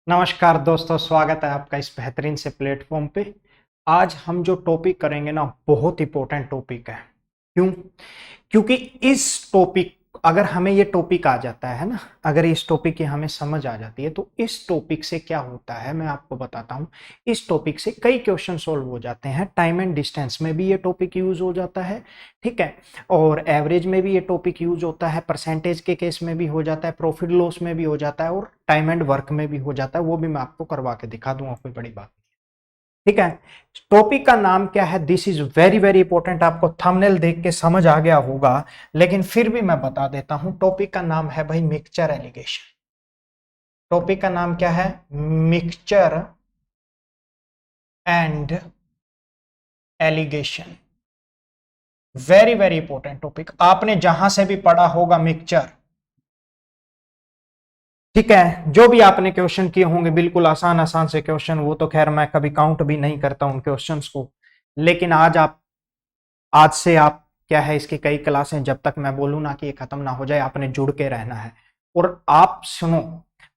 नमस्कार दोस्तों, स्वागत है आपका इस बेहतरीन से प्लेटफॉर्म पे। आज हम जो टॉपिक करेंगे ना, बहुत इंपॉर्टेंट टॉपिक है। क्यों? क्योंकि इस टॉपिक अगर हमें ये टॉपिक आ जाता है ना, अगर इस टॉपिक की हमें समझ आ जाती है तो इस टॉपिक से क्या होता है मैं आपको बताता हूँ। इस टॉपिक से कई क्वेश्चन सॉल्व हो जाते हैं। टाइम एंड डिस्टेंस में भी ये टॉपिक यूज हो जाता है, ठीक है। और एवरेज में भी ये टॉपिक यूज होता है, परसेंटेज के केस में भी हो जाता है, प्रॉफिट लॉस में भी हो जाता है और टाइम एंड वर्क में भी हो जाता है। वो भी मैं आपको करवा के दिखा दूंगा, कोई बड़ी बात नहीं, ठीक है। टॉपिक का नाम क्या है? This is very very important. आपको थंबनेल देख के समझ आ गया होगा, लेकिन फिर भी मैं बता देता हूं। टॉपिक का नाम है भाई मिक्सचर एलिगेशन। टॉपिक का नाम क्या है? Mixture and allegation. Very very important topic. आपने जहां से भी पढ़ा होगा मिक्सचर, ठीक है, जो भी आपने क्वेश्चन किए होंगे बिल्कुल आसान आसान से क्वेश्चन, वो तो खैर मैं कभी काउंट भी नहीं करता उन क्वेश्चंस को। लेकिन आज से आप क्या है, इसकी कई क्लासें, जब तक मैं बोलूं ना कि ये खत्म ना हो जाए, आपने जुड़ के रहना है। और आप सुनो,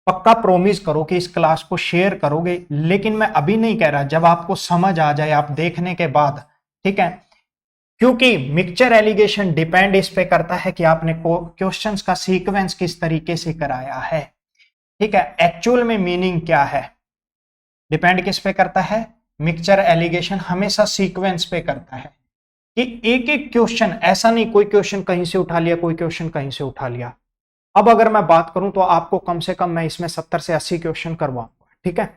पक्का प्रॉमिस करो कि इस क्लास को शेयर करोगे। लेकिन मैं अभी नहीं कह रहा, जब आपको समझ आ जाए आप देखने के बाद, ठीक है। क्योंकि मिक्सचर एलिगेशन डिपेंड इस पे करता है कि आपने क्वेश्चंस का सीक्वेंस किस तरीके से कराया है, ठीक है। एक्चुअल में मीनिंग क्या है, डिपेंड किस पे करता है? मिक्सचर एलिगेशन हमेशा सीक्वेंस पे करता है कि एक एक क्वेश्चन, ऐसा नहीं कोई क्वेश्चन कहीं से उठा लिया, कोई क्वेश्चन कहीं से उठा लिया। अब अगर मैं बात करूं तो आपको कम से कम मैं इसमें 70 से 80 क्वेश्चन करवाऊंगा, ठीक है,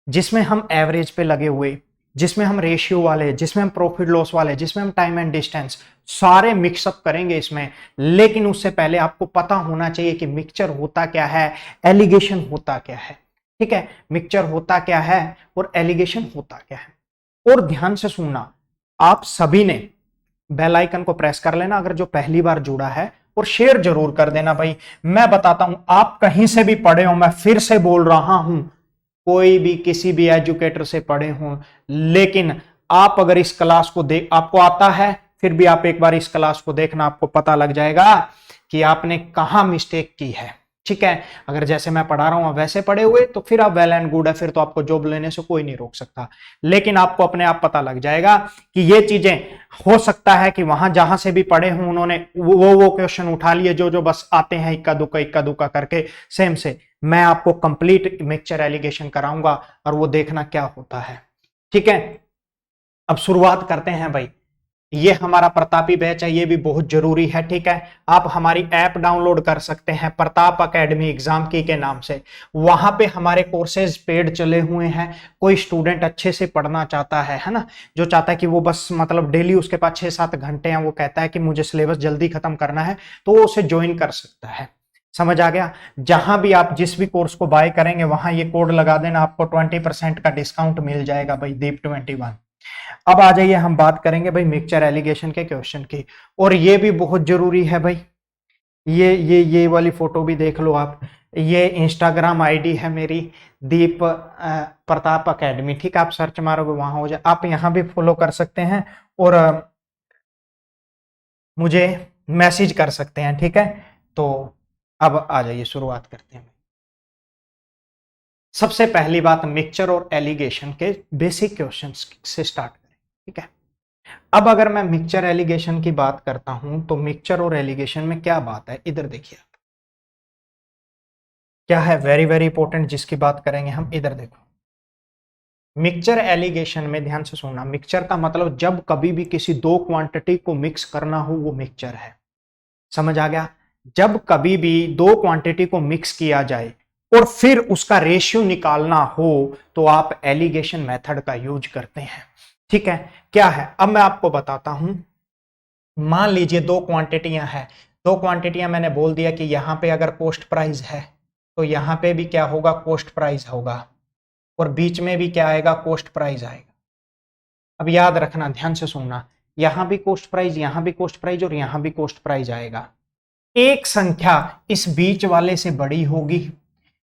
जिसमें हम एवरेज पे लगे हुए, जिसमें हम रेशियो वाले, जिसमें हम प्रॉफिट लॉस वाले, जिसमें हम टाइम एंड डिस्टेंस, सारे मिक्सअप करेंगे इसमें। लेकिन उससे पहले आपको पता होना चाहिए कि मिक्सचर होता क्या है, एलिगेशन होता क्या है, ठीक है। मिक्सचर होता क्या है और एलिगेशन होता क्या है। और ध्यान से सुनना, आप सभी ने बेल आइकन को प्रेस कर लेना अगर जो पहली बार जुड़ा है, और शेयर जरूर कर देना भाई। मैं बताता हूं, आप कहीं से भी पढ़े हो, मैं फिर से बोल रहा हूं, कोई भी किसी भी एजुकेटर से पढ़े हो, लेकिन आप अगर इस क्लास को देख, आपको आता है, फिर भी आप एक बार इस क्लास को देखना, आपको पता लग जाएगा कि आपने कहां मिस्टेक की है, ठीक है। अगर जैसे मैं पढ़ा रहा हूं वैसे पढ़े हुए तो फिर आप वेल एंड गुड है, फिर तो आपको जॉब लेने से कोई नहीं रोक सकता। लेकिन आपको अपने आप पता लग जाएगा कि ये चीजें, हो सकता है कि वहां जहां से भी पढ़े हों उन्होंने वो क्वेश्चन उठा लिए जो जो बस आते हैं इक्का दुक्का करके सेम से। मैं आपको कंप्लीट मिक्सचर एलिगेशन कराऊंगा और वो देखना क्या होता है, ठीक है। अब शुरुआत करते हैं भाई। ये हमारा प्रतापी बैच है, ये भी बहुत जरूरी है, ठीक है। आप हमारी ऐप डाउनलोड कर सकते हैं प्रताप अकेडमी एग्जाम की के नाम से। वहां पे हमारे कोर्सेज पेड चले हुए हैं। कोई स्टूडेंट अच्छे से पढ़ना चाहता है ना, जो चाहता है कि वो बस मतलब डेली उसके पास 6-7 घंटे हैं, वो कहता है कि मुझे सिलेबस जल्दी खत्म करना है, तो वो उसे ज्वाइन कर सकता है। समझ आ गया? जहां भी आप जिस भी कोर्स को बाय करेंगे वहां ये कोड लगा देना, आपको 20% का डिस्काउंट मिल जाएगा भाई, दीप21। अब आ जाइए, हम बात करेंगे भाई मिक्सचर एलिगेशन के क्वेश्चन की। और ये भी बहुत जरूरी है भाई। ये वाली फोटो भी देख लो आप। ये इंस्टाग्राम आईडी है मेरी, दीप प्रताप अकेडमी, ठीक है। आप सर्च मारोगे वहां हो जाए, आप यहाँ भी फॉलो कर सकते हैं और मुझे मैसेज कर सकते हैं, ठीक है। तो अब आ जाइए, शुरुआत करते हैं। सबसे पहली बात, मिक्सचर और एलिगेशन के बेसिक क्वेश्चंस से स्टार्ट करें, ठीक है। अब अगर मैं मिक्सचर एलिगेशन की बात करता हूं तो मिक्सचर और एलिगेशन में क्या बात है, इधर देखिए आप, क्या है वेरी वेरी इंपॉर्टेंट जिसकी बात करेंगे हम। इधर देखो, मिक्सचर एलिगेशन में ध्यान से सुनना, मिक्सचर का मतलब जब कभी भी किसी दो क्वांटिटी को मिक्स करना हो वो मिक्सचर है। समझ आ गया? जब कभी भी दो क्वांटिटी को मिक्स किया जाए और फिर उसका रेशियो निकालना हो तो आप एलिगेशन मेथड का यूज करते हैं, ठीक है। क्या है, अब मैं आपको बताता हूं। मान लीजिए दो क्वांटिटियां हैं, दो क्वांटिटियां मैंने बोल दिया कि यहां पे अगर कॉस्ट प्राइस है तो यहां पे भी क्या होगा, कॉस्ट प्राइस होगा, और बीच में भी क्या आएगा, कॉस्ट प्राइस आएगा। अब याद रखना, ध्यान से सुनना, यहां भी कॉस्ट प्राइस, यहां भी कॉस्ट प्राइस और यहां भी कॉस्ट प्राइस आएगा। एक संख्या इस बीच वाले से बड़ी होगी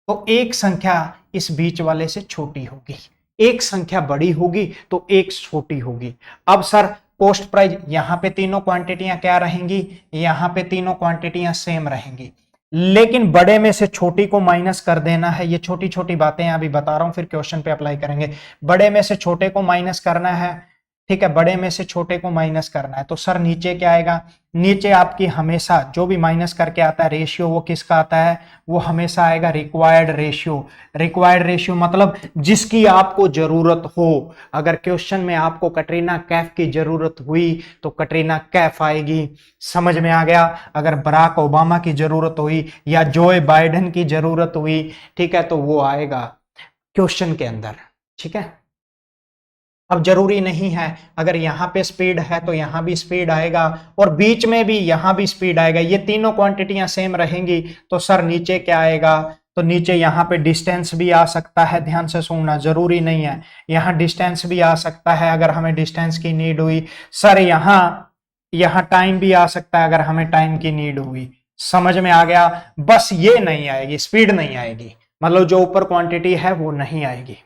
तो एक संख्या इस बीच वाले से छोटी होगी, एक संख्या बड़ी होगी तो एक छोटी होगी। अब सर कॉस्ट प्राइस, यहां पे तीनों क्वांटिटियां क्या रहेंगी, यहां पे तीनों क्वांटिटियां सेम रहेंगी। लेकिन बड़े में से छोटी को माइनस कर देना है। ये छोटी छोटी बातें अभी बता रहा हूं, फिर क्वेश्चन पे अप्लाई करेंगे। बड़े में से छोटे को माइनस करना है, ठीक है, बड़े में से छोटे को माइनस करना है। तो सर नीचे क्या आएगा, नीचे आपकी हमेशा जो भी माइनस करके आता है रेशियो, वो किसका आता है, वो हमेशा आएगा रिक्वायर्ड रेशियो। रिक्वायर्ड रेशियो मतलब जिसकी आपको जरूरत हो। अगर क्वेश्चन में आपको कटरीना कैफ की जरूरत हुई तो कटरीना कैफ आएगी, समझ में आ गया। अगर बराक ओबामा की जरूरत हुई या जोए बाइडेन की जरूरत हुई, ठीक है, तो वो आएगा क्वेश्चन के अंदर, ठीक है। अब जरूरी नहीं है, अगर यहां पे स्पीड है तो यहां भी स्पीड आएगा और बीच में भी यहां भी स्पीड आएगा। ये तीनों क्वांटिटियां सेम रहेंगी तो सर नीचे क्या आएगा, तो नीचे यहां पे डिस्टेंस भी आ सकता है। ध्यान से सुनना, जरूरी नहीं है, यहां डिस्टेंस भी आ सकता है अगर हमें डिस्टेंस की नीड हुई। सर यहां टाइम भी आ सकता है अगर हमें टाइम की नीड हुई। समझ में आ गया। बस ये नहीं आएगी, स्पीड नहीं आएगी, मतलब जो ऊपर क्वांटिटी है वो नहीं आएगी।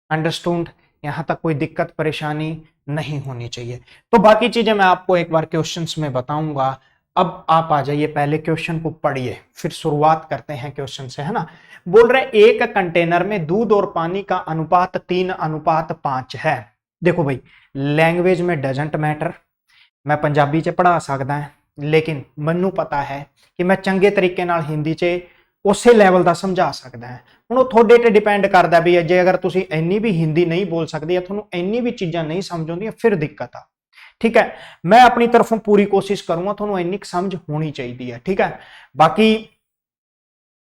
अंडरस्टूड, यहां तक कोई दिक्कत परेशानी नहीं होनी चाहिए। तो बाकी चीजें मैं आपको एक बार क्वेश्चंस में बताऊंगा। अब आप आ जाइए, पहले क्वेश्चन को पढ़िए, फिर शुरुआत करते हैं क्वेश्चन से, है ना। बोल रहे एक कंटेनर में दूध और पानी का अनुपात 3:5 है। देखो भाई, लैंग्वेज में डजंट मैटर, मैं पंजाबी च पढ़ा सकदा है, लेकिन मैनू पता है कि मैं चंगे तरीके नाल हिंदी च उसे लेवल का समझा सकदा है। ਹੁਣ ਉਹ ਤੁਹਾਡੇ ਤੇ ਡਿਪੈਂਡ ਕਰਦਾ ਵੀ ਜੇ ਅਗਰ ਤੁਸੀਂ ਇੰਨੀ ਵੀ ਹਿੰਦੀ ਨਹੀਂ ਬੋਲ ਸਕਦੇ ਜਾਂ ਤੁਹਾਨੂੰ ਇੰਨੀ ਵੀ ਚੀਜ਼ਾਂ ਨਹੀਂ ਸਮਝ ਆਉਂਦੀਆਂ ਫਿਰ ਦਿੱਕਤ ਆ। ठीक है, मैं अपनी तरफों पूरी कोशिश करूंगा, ਤੁਹਾਨੂੰ ਇੰਨੀ समझ होनी चाहिए है। ठीक है, बाकी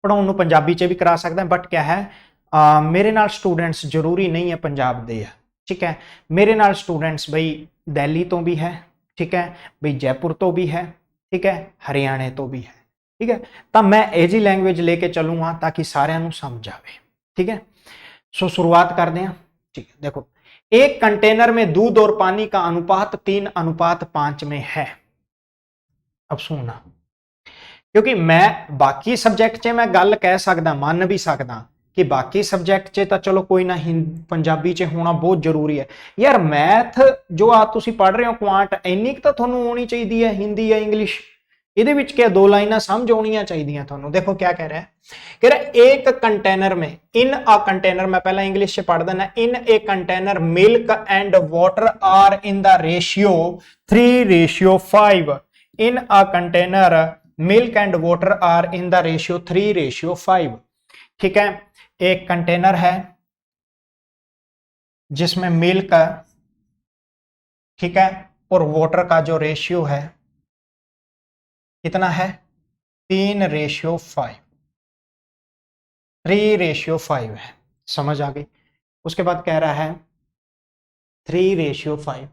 पढ़ाਉਣ ਨੂੰ ਪੰਜਾਬੀ ਚ भी करा सकदा, बट क्या है मेरे नाल स्टूडेंट्स जरूरी नहीं है पंजाब दे है। ठीक है, मेरे नाल स्टूडेंट्स बई दिल्ली तो भी है, ठीक है, बई जयपुर तो भी है, ठीक है, हरियाणे तो भी है। ठीक है, तो मैं एजी लैंग्वेज लेके चलूंगा ताकि साਰਿਆਂ ਨੂੰ समझ आवे। ठीक है, सो शुरुआत करते हैं। ठीक है, देखो एक कंटेनर में दूध और पानी का अनुपात 3:5 में है। अब सुनना, क्योंकि मैं बाकी सब्जेक्ट च मैं गल कह सकदा, मान भी सकदा कि बाकी सब्जेक्ट च तो चलो कोई ना, पंजाबी च होना बहुत जरूरी है। यार मैथ जो आ तुसी पढ़ रहे हो क्वांट, इन्नी तो थानू आनी चाहिए है, हिंदी या इंग्लिश, ਇਹਦੇ ਵਿੱਚ क्या दो लाइना समझ आनियां चाहिए थानू। देखो क्या कह रहा है, कह रहा एक कंटेनर में, इन अ कंटेनर, मैं पहला इंग्लिश से पढ़ देना, in a container milk and water are in the ratio 3:5। In a container milk and water are in the ratio 3:5। ठीक है, एक कंटेनर है जिसमें मिल्क, ठीक है, और वाटर का जो रेशियो है कितना है, 3:5, 3:5 है। समझ आ गई। उसके बाद कह रहा है 3:5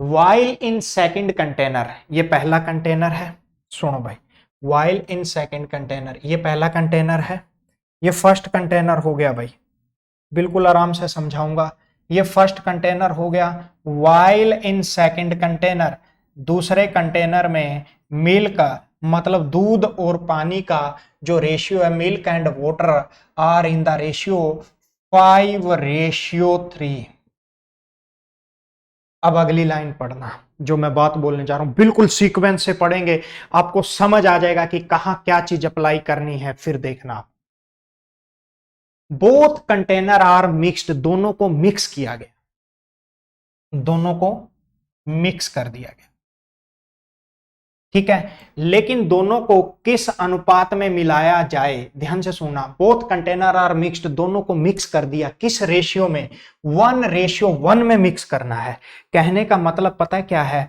वाइल इन सेकंड कंटेनर, ये पहला कंटेनर है। सुनो भाई, वाइल इन सेकंड कंटेनर, ये पहला कंटेनर है, ये फर्स्ट कंटेनर हो गया भाई, बिल्कुल आराम से समझाऊंगा। ये फर्स्ट कंटेनर हो गया। वाइल इन सेकंड कंटेनर, दूसरे कंटेनर में मिल्क, मतलब दूध और पानी का जो रेशियो है, milk and water are in the ratio 5:3। अब अगली लाइन पढ़ना, जो मैं बात बोलने जा रहा हूं बिल्कुल सीक्वेंस से पढ़ेंगे, आपको समझ आ जाएगा कि कहां क्या चीज अप्लाई करनी है। फिर देखना, बोथ कंटेनर आर मिक्स्ड, दोनों को मिक्स किया गया, दोनों को मिक्स कर दिया गया। ठीक है, लेकिन दोनों को किस अनुपात में मिलाया जाए, ध्यान से सुनना। बोथ कंटेनर आर मिक्स्ड, दोनों को मिक्स कर दिया, किस रेशियो में, 1:1 में मिक्स करना है। कहने का मतलब पता है क्या है,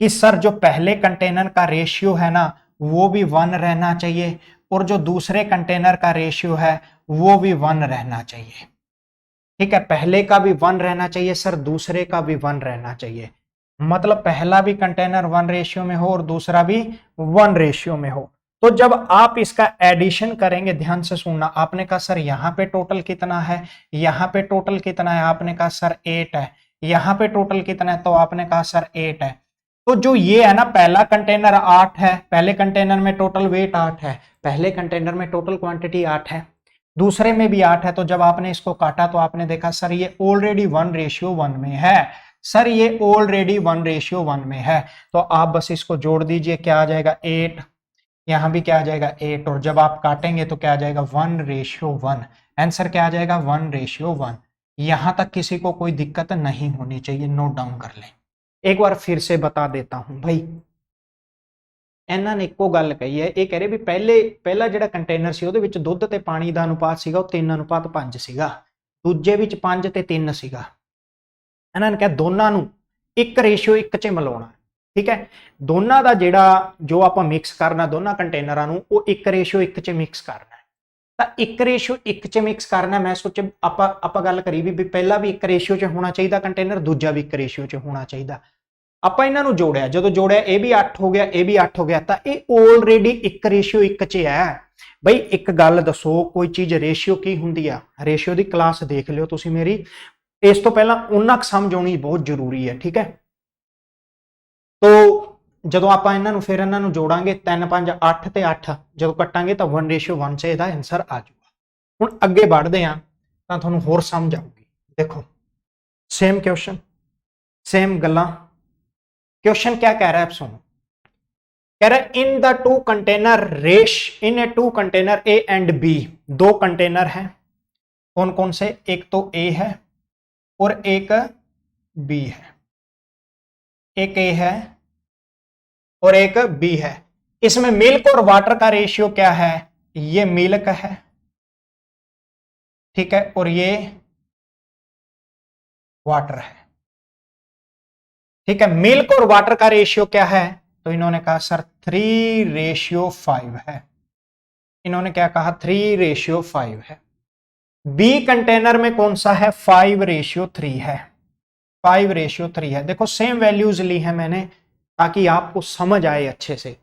कि सर जो पहले कंटेनर का रेशियो है ना, वो भी 1 रहना चाहिए, और जो दूसरे कंटेनर का रेशियो है वो भी 1 रहना चाहिए। ठीक है, पहले का भी 1 रहना चाहिए सर, दूसरे का भी 1 रहना चाहिए, मतलब पहला भी कंटेनर 1 रेशियो में हो और दूसरा भी 1 रेशियो में हो। तो जब आप इसका एडिशन करेंगे, ध्यान से सुनना, आपने कहा सर यहाँ पे टोटल कितना है, यहाँ पे टोटल कितना है, आपने कहा सर 8 है, यहाँ पे टोटल कितना है, तो आपने कहा सर 8 है। तो जो ये है ना, पहला कंटेनर 8 है, पहले कंटेनर में टोटल वेट 8 है, पहले कंटेनर में टोटल क्वांटिटी 8 है, दूसरे में भी 8 है। तो जब आपने इसको काटा तो आपने देखा सर ये ऑलरेडी 1:1 में है, सर ये ऑलरेडी 1:1 में है। तो आप बस इसको जोड़ दीजिए, क्या आ जाएगा, 8 यहां भी क्या आ जाएगा 8, और जब आप काटेंगे तो क्या आ जाएगा 1:1। आंसर क्या आ जाएगा 1:1। यहां तक किसी को कोई दिक्कत नहीं होनी चाहिए, नोट डाउन कर लें। एक बार फिर से बता देता हूं भाई, ਇਹਨਾਂ ਨੇ ਇੱਕੋ ਗੱਲ ਕਹੀ ਹੈ। ਇਹ ਕਹ ਰਹੇ ਵੀ ਪਹਿਲਾ ਜਿਹੜਾ ਕੰਟੇਨਰ ਸੀ ਉਹਦੇ ਵਿੱਚ ਦੁੱਧ ਤੇ ਪਾਣੀ ਦਾ ਅਨੁਪਾਤ ਸੀਗਾ ਉਹ 3:5 ਸੀਗਾ, ਦੂਜੇ ਵਿੱਚ 5 ਤੇ 3 ਸੀਗਾ। ਇਹਨਾਂ ਨੇ ਕਿਹਾ ਦੋਨਾਂ ਨੂੰ 1:1 ਚ ਮਿਲਾਉਣਾ, ਠੀਕ ਹੈ। ਦੋਨਾਂ ਦਾ ਜਿਹੜਾ ਜੋ ਆਪਾਂ ਮਿਕਸ ਕਰਨਾ ਦੋਨਾਂ ਕੰਟੇਨਰਾਂ ਨੂੰ ਉਹ 1:1 ਚ ਮਿਕਸ ਕਰਨਾ ਹੈ। ਤਾਂ 1:1 ਚ ਮਿਕਸ ਕਰਨਾ, ਮੈਂ ਸੋਚਿਆ ਆਪਾਂ ਗੱਲ ਕਰੀ ਵੀ ਪਹਿਲਾ ਵੀ 1:1 ਚ ਹੋਣਾ ਚਾਹੀਦਾ ਕੰਟੇਨਰ, ਦੂਜਾ ਵੀ 1:1 ਚ ਹੋਣਾ ਚਾਹੀਦਾ। ਆਪਾਂ ਇਹਨਾਂ ਨੂੰ ਜੋੜਿਆ, ਜਦੋਂ ਜੋੜਿਆ ਇਹ ਵੀ 8 ਹੋ ਗਿਆ, ਇਹ ਵੀ 8 ਹੋ ਗਿਆ, ਤਾਂ ਇਹ ਆਲਰੇਡੀ 1:1 ਚ ਹੈ। ਬਈ ਇੱਕ ਗੱਲ ਦੱਸੋ, ਕੋਈ ਚੀਜ਼ ਰੇਸ਼ੀਓ ਕੀ ਹੁੰਦੀ ਆ? ਰੇਸ਼ੀਓ ਦੀ ਕਲਾਸ ਦੇਖ ਲਿਓ ਤੁਸੀਂ ਮੇਰੀ, ਇਸ ਤੋਂ ਪਹਿਲਾਂ ਉਹਨਾਂ ਸਮਝ ਆਉਣੀ ਬਹੁਤ ਜ਼ਰੂਰੀ ਹੈ, ਠੀਕ ਹੈ। ਤੋ ਜਦੋਂ ਆਪਾਂ ਇਹਨਾਂ ਨੂੰ ਫਿਰ ਇਹਨਾਂ ਨੂੰ ਜੋੜਾਂਗੇ 3 5 8 ਤੇ 8 ਜਦੋਂ ਕੱਟਾਂਗੇ ਤਾਂ 1:1 ਚ ਇਹਦਾ ਆਨਸਰ ਆ ਜਾਊਗਾ। ਹੁਣ ਅੱਗੇ ਵਧਦੇ ਆ ਤਾਂ ਤੁਹਾਨੂੰ ਹੋਰ ਸਮਝ ਆਊਗੀ। देखो सेम क्वेश्चन, सेम गल्ला। क्वेश्चन क्या कह रहा है, आप सुनो। कह रहा है इन द टू कंटेनर रेश in a two container A and B, दो कंटेनर हैं, कौन कौन से? एक तो ए है और एक बी है, एक ए है और एक बी है। इसमें मिल्क और वाटर का रेशियो क्या है? ये मिल्क है, ठीक है, और ये वाटर है, ठीक है। मिल्क और वाटर का रेशियो क्या है? तो इन्होंने कहा सर 3:5 है। इन्होंने क्या कहा? 3:5 है। बी कंटेनर में कौन सा है? 5:3 है, 5:3 है। देखो सेम वैल्यूज ली है मैंने ताकि आपको समझ आए अच्छे से।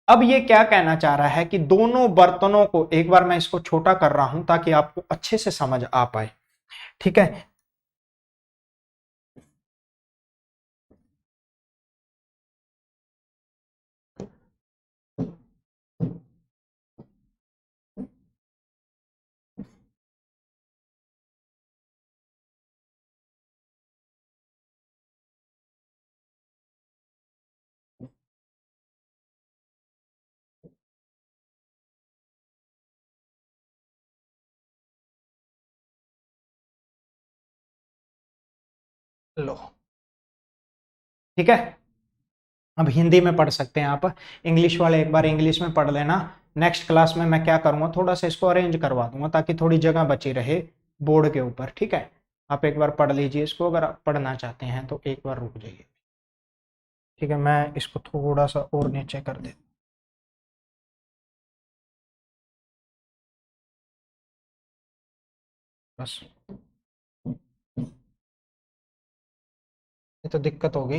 अब ये क्या कहना चाह रहा है कि दोनों बर्तनों को, एक बार मैं इसको छोटा कर रहा हूं ताकि आपको अच्छे से समझ आ पाए, ठीक है। लो, ठीक है। अब हिंदी में पढ़ सकते हैं आप, इंग्लिश वाले एक बार इंग्लिश में पढ़ लेना। नेक्स्ट क्लास में मैं क्या करूंगा, थोड़ा सा इसको अरेंज करवा दूंगा ताकि थोड़ी जगह बची रहे बोर्ड के ऊपर, ठीक है। आप एक बार पढ़ लीजिए इसको, अगर आप पढ़ना चाहते हैं तो एक बार रुक जाइए, ठीक है। मैं इसको थोड़ा सा और नीचे कर देता हूं, बस। ये तो दिक्कत होगी।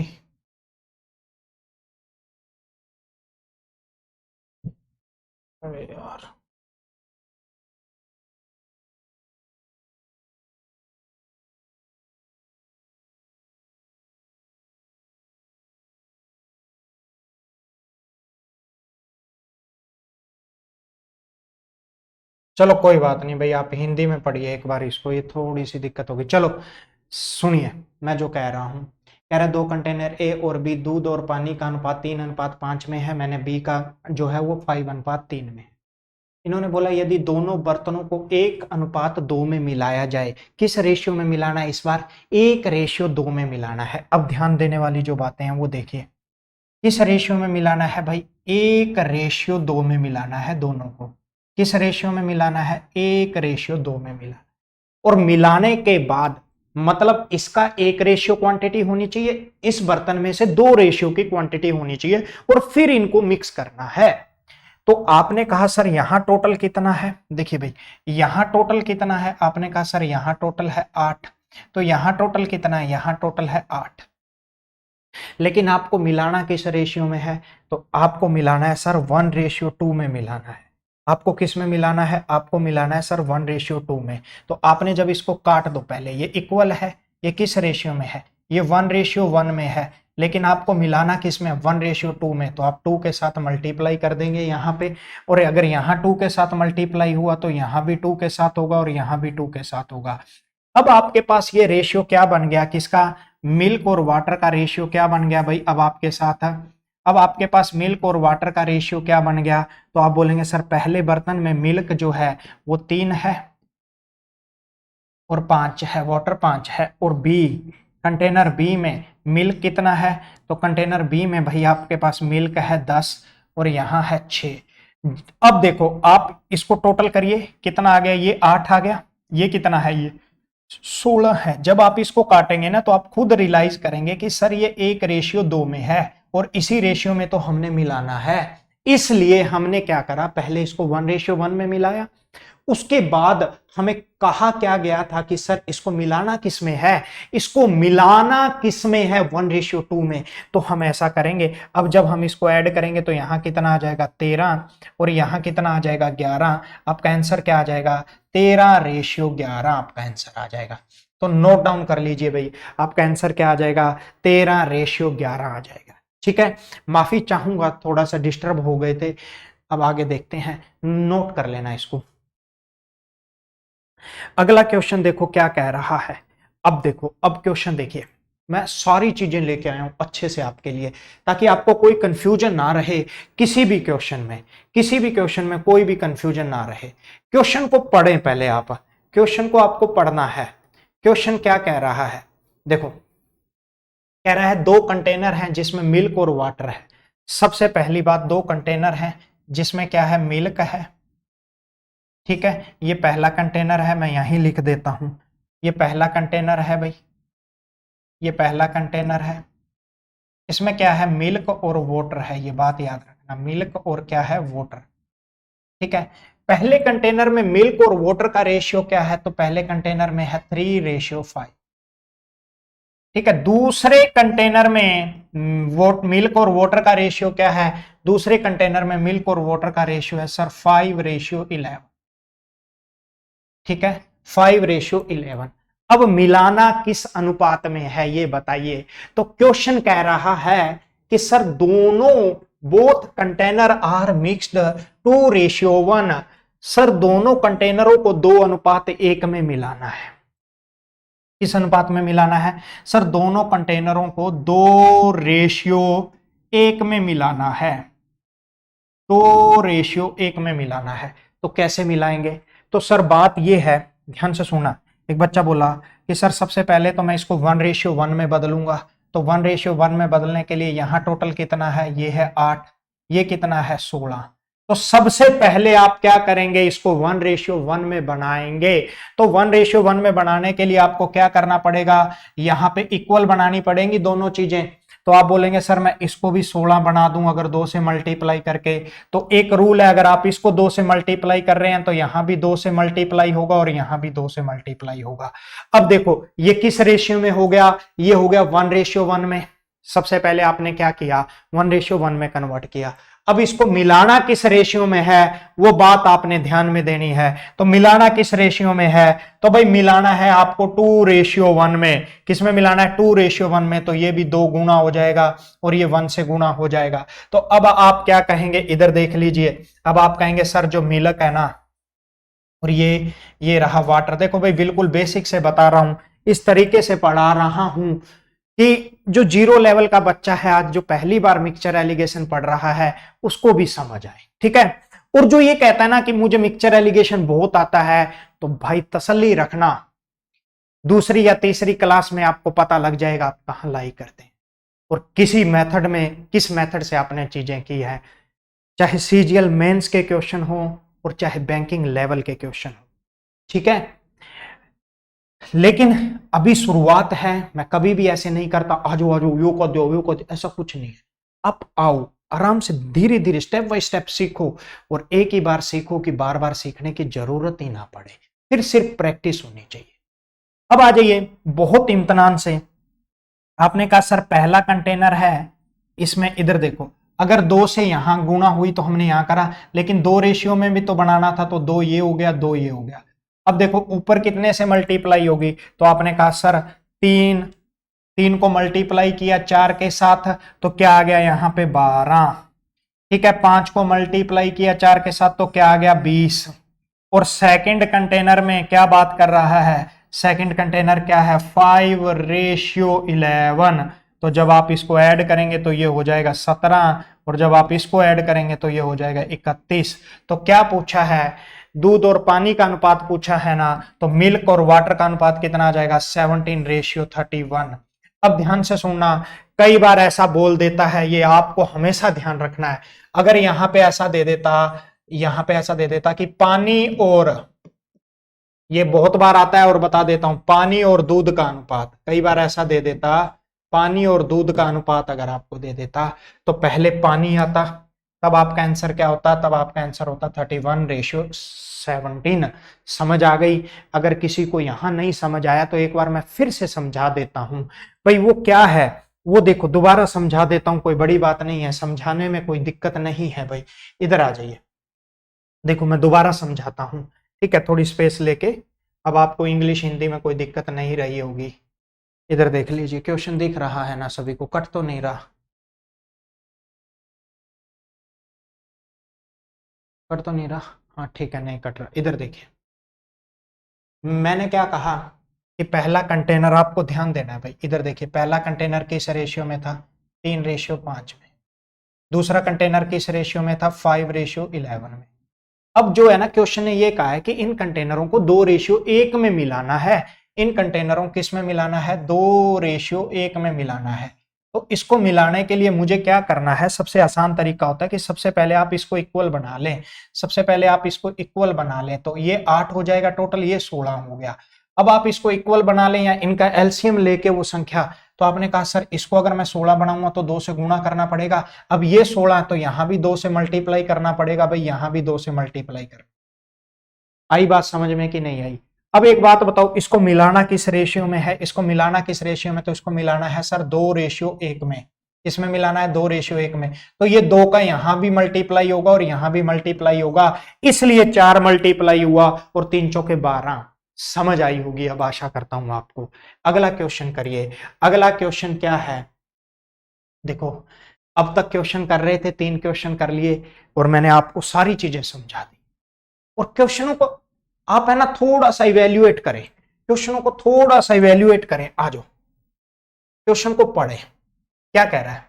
अरे यार, चलो कोई बात नहीं भाई, आप हिंदी में पढ़िए एक बार इसको, ये थोड़ी सी दिक्कत होगी। चलो सुनिए मैं जो कह रहा हूं। कह रहा है दो कंटेनर ए और बी, दूध और पानी का अनुपात 3:5 में है। मैंने बी का जो है वो 5:3 में है। इन्होंने बोला यदि दोनों बर्तनों को 1:2 में मिलाया जाए, किस रेशियो में मिलाना है? इस बार 1:2 में मिलाना है। अब ध्यान देने वाली जो बातें हैं वो देखिए, किस रेशियो में मिलाना है भाई? 1:2 में मिलाना है दोनों को। किस रेशियो में मिलाना है? 1:2 में मिलाना। और मिलाने के बाद मतलब इसका 1 रेशियो क्वांटिटी होनी चाहिए, इस बर्तन में से 2 रेशियो की क्वांटिटी होनी चाहिए, और फिर इनको मिक्स करना है। तो आपने कहा सर यहां टोटल कितना है? देखिए भाई यहां टोटल कितना है? आपने कहा सर यहां टोटल है 8, तो यहां टोटल कितना है? यहां टोटल है 8। लेकिन आपको मिलाना किस रेशियो में है? तो आपको मिलाना है सर 1:2 में मिलाना है। आपको किस में मिलाना है? आपको मिलाना है सर 1:2 में। तो आपने जब इसको काट दो, पहले ये इक्वल है, ये किस रेशियो में है? ये 1:1 में है, लेकिन आपको मिलाना किस में? 1:2 में। तो आप 2 के साथ मल्टीप्लाई कर देंगे यहाँ पे, और अगर यहाँ 2 के साथ मल्टीप्लाई हुआ तो यहाँ भी 2 के साथ होगा और यहाँ भी 2 के साथ होगा। अब आपके पास ये रेशियो क्या बन गया? किसका? मिल्क और वाटर का रेशियो क्या बन गया भाई? अब आपके साथ अब आपके पास मिल्क और वाटर का रेशियो क्या बन गया, तो आप बोलेंगे सर पहले बर्तन में मिल्क जो है वो 3 है और 5 है, वाटर 5 है, और बी कंटेनर बी में मिल्क कितना है, तो कंटेनर बी में भाई आपके पास मिल्क है 10 और यहाँ है 6। अब देखो आप इसको टोटल करिए, कितना आ गया, ये 8 आ गया, ये कितना है, ये 16 है। जब आप इसको काटेंगे ना तो आप खुद रियलाइज करेंगे कि सर ये 1:2 में है और इसी रेशियो में तो हमने मिलाना है, इसलिए हमने क्या करा, पहले इसको 1:1 में मिलाया। उसके बाद हमें कहा क्या गया था कि सर इसको मिलाना किस में है, इसको मिलाना किस में है, 1:2 में। तो हम ऐसा करेंगे, अब जब हम इसको ऐड करेंगे तो यहां कितना आ जाएगा 13 और यहां कितना आ जाएगा 11। आपका आंसर क्या आ जाएगा, 13:11 आपका आंसर आ जाएगा। तो नोट डाउन कर लीजिए भाई, आपका आंसर क्या आ जाएगा, 13:11 आ जाएगा। ठीक है, माफी चाहूंगा थोड़ा सा डिस्टर्ब हो गए थे। अब आगे देखते हैं, नोट कर लेना इसको। अगला क्वेश्चन देखो क्या कह रहा है। अब देखो, अब क्वेश्चन देखिए, मैं सारी चीजें लेके आया हूं अच्छे से आपके लिए, ताकि आपको कोई कंफ्यूजन ना रहे किसी भी क्वेश्चन में, किसी भी क्वेश्चन में कोई भी कंफ्यूजन ना रहे। क्वेश्चन को पढ़ें पहले, आप क्वेश्चन को आपको पढ़ना है। क्वेश्चन क्या कह रहा है, देखो कह रहा है 2 कंटेनर हैं जिसमें मिल्क और वाटर है। सबसे पहली बात, 2 कंटेनर हैं जिसमें क्या है, मिल्क है। ठीक है, ये पहला कंटेनर है, मैं यहीं लिख देता हूं, ये पहला कंटेनर है भाई, ये पहला कंटेनर है। इसमें क्या है, मिल्क और वाटर है, ये बात याद रखना, मिल्क और क्या है, वाटर। ठीक है, पहले कंटेनर में मिल्क और वाटर का रेशियो क्या है, तो पहले कंटेनर में है 3:5। ठीक है, दूसरे कंटेनर में मिल्क और वाटर का रेशियो क्या है, दूसरे कंटेनर में मिल्क और वाटर का रेशियो है सर 5:11। ठीक है, 5:11। अब मिलाना किस अनुपात में है ये बताइए। तो क्वेश्चन कह रहा है कि सर दोनों, both container are mixed 2:1। Sir दोनों कंटेनरों को 2:1 में मिलाना है। किस अनुपात में मिलाना है, सर दोनों कंटेनरों को 2:1 में मिलाना है, 2:1 में मिलाना है। तो कैसे मिलाएंगे, तो सर बात यह है, ध्यान से सुनना। एक बच्चा बोला कि सर सबसे पहले तो मैं इसको 1:1 में बदलूंगा, तो 1:1 में बदलने के लिए यहां टोटल कितना है, ये है 8, ये कितना है 16। तो सबसे पहले आप क्या करेंगे, इसको 1:1 में बनाएंगे। तो 1:1 में बनाने के लिए आपको क्या करना पड़ेगा, यहां पे इक्वल बनानी पड़ेंगी दोनों चीजें। तो आप बोलेंगे सर मैं इसको भी 16 बना दूं अगर 2 से मल्टीप्लाई करके। तो एक रूल है, अगर आप इसको 2 से मल्टीप्लाई कर रहे हैं तो यहां भी 2 से मल्टीप्लाई होगा और यहां भी 2 से मल्टीप्लाई होगा। अब देखो ये किस रेशियो में हो गया, ये हो गया 1:1 में। सबसे पहले आपने क्या किया, 1:1 में कन्वर्ट किया। अब इसको मिलाना किस रेशियो में है, वो बात आपने ध्यान में देनी है। तो मिलाना किस रेशियो में है, तो भाई मिलाना है आपको 2:1 में। किस में मिलाना है, 2:1 में। तो ये भी 2 गुना हो जाएगा और ये 1 से गुना हो जाएगा। तो अब आप क्या कहेंगे, इधर देख लीजिए। अब आप कहेंगे सर जो मिल्क है ना, और ये रहा वाटर। देखो भाई बिल्कुल बेसिक से बता रहा हूं, इस तरीके से पढ़ा रहा हूं कि जो 0 लेवल का बच्चा है, आज जो पहली बार मिक्सचर एलिगेशन पढ़ रहा है, उसको भी समझ आए। ठीक है, और जो ये कहता है ना कि मुझे मिक्सचर एलिगेशन बहुत आता है, तो भाई तसल्ली रखना, दूसरी या तीसरी क्लास में आपको पता लग जाएगा आप कहां लाई करते हैं और किसी मेथड में, किस मेथड से आपने चीजें की है, चाहे सीजीएल मेंस के क्वेश्चन हो और चाहे बैंकिंग लेवल के क्वेश्चन हो। ठीक है, लेकिन अभी शुरुआत है, मैं कभी भी ऐसे नहीं करता आजो आजो यो कर दो यो कर दो, ऐसा कुछ नहीं है। आप आओ आराम से, धीरे धीरे स्टेप बाय स्टेप सीखो, और एक ही बार सीखो कि बार बार सीखने की जरूरत ही ना पड़े, फिर सिर्फ प्रैक्टिस होनी चाहिए। अब आ जाइए बहुत इम्तनान से, आपने कहा सर पहला कंटेनर है, इसमें इधर देखो, अगर 2 से यहां गुणा हुई तो हमने यहां करा, लेकिन 2 रेशियो में भी तो बनाना था, तो 2 ये हो गया, 2 ये हो गया। अब देखो ऊपर कितने से मल्टीप्लाई होगी, तो आपने कहा सर 3 को मल्टीप्लाई किया 4 के साथ, तो क्या आ गया यहाँ पे 12। ठीक है, 5 को मल्टीप्लाई किया 4 के साथ, तो क्या आ गया 20। और सेकंड कंटेनर में क्या बात कर रहा है, सेकंड कंटेनर क्या है, 5:11। तो जब आप इसको ऐड करेंगे तो ये हो जाएगा 17, और जब आप इसको ऐड करेंगे तो ये हो जाएगा 31। तो क्या पूछा है, दूध और पानी का अनुपात पूछा है ना, तो मिल्क और वाटर का अनुपात कितना आ जाएगा 17:31। अब ध्यान से सुनना, कई बार ऐसा बोल देता है, ये आपको हमेशा ध्यान रखना है। अगर यहां पे ऐसा दे देता, यहां पे ऐसा दे देता कि पानी और, ये बहुत बार आता है और बता देता हूं, पानी और दूध का अनुपात, कई बार ऐसा दे देता, पानी और दूध का अनुपात अगर आपको दे देता तो पहले पानी आता, तब आपका आंसर क्या होता, तब आपका आंसर होता 31:17। समझ आ गई? अगर किसी को यहां नहीं समझ आया तो एक बार मैं फिर से समझा देता हूं भाई, वो क्या है वो देखो, दोबारा समझा देता हूं, कोई बड़ी बात नहीं है, समझाने में कोई दिक्कत नहीं है भाई। इधर आ जाइए, देखो मैं दोबारा समझाता हूं, ठीक है, थोड़ी स्पेस लेके। अब आपको इंग्लिश हिंदी में कोई दिक्कत नहीं रही होगी। इधर देख लीजिए, क्वेश्चन दिख रहा है ना सभी को, कट तो नहीं रहा, कट तो नहीं रहा, हाँ ठीक है, नहीं कट रहा। इधर देखिए, मैंने क्या कहा कि पहला कंटेनर, आपको ध्यान देना है भाई, इधर देखिए, पहला कंटेनर किस रेशियो में था, 3:5 में। दूसरा कंटेनर किस रेशियो में था, 5:11 में। अब जो है ना, क्वेश्चन ने ये कहा है कि इन कंटेनरों को 2:1 में मिलाना है। इन कंटेनरों किस में मिलाना है, 2:1 में मिलाना है। तो इसको मिलाने के लिए मुझे क्या करना है, सबसे आसान तरीका होता है कि सबसे पहले आप इसको इक्वल बना लें। सबसे पहले आप इसको इक्वल बना लें, तो ये 8 हो जाएगा टोटल, ये 16 हो गया। अब आप इसको इक्वल बना लें या इनका एलसीएम लेके वो संख्या, तो आपने कहा सर इसको अगर मैं 16 बनाऊंगा तो 2 से गुणा करना पड़ेगा। अब ये 16 तो यहां भी 2 से मल्टीप्लाई करना पड़ेगा भाई, यहां भी 2 से मल्टीप्लाई कर। आई बात समझ में कि नहीं आई? अब एक बात बताओ, इसको मिलाना किस रेशियो में है, इसको मिलाना किस रेशियो में, तो इसको मिलाना है सर 2:1 में। इसमें मिलाना है 2:1 में, तो ये 2 का यहां भी मल्टीप्लाई होगा और यहां भी मल्टीप्लाई होगा, इसलिए 4 मल्टीप्लाई हुआ और 3 चौके 12। समझ आई होगी अब, आशा करता हूं आपको। अगला क्वेश्चन करिए। अगला क्वेश्चन क्या है, देखो अब तक क्वेश्चन कर रहे थे, 3 क्वेश्चन कर लिए और मैंने आपको सारी चीजें समझा दी। और क्वेश्चनों को आप है ना थोड़ा सा इवेल्युएट करें, क्वेश्चनों को थोड़ा सा इवेल्युएट करें। आ जाओ, क्वेश्चन को पढ़े, क्या कह रहा है,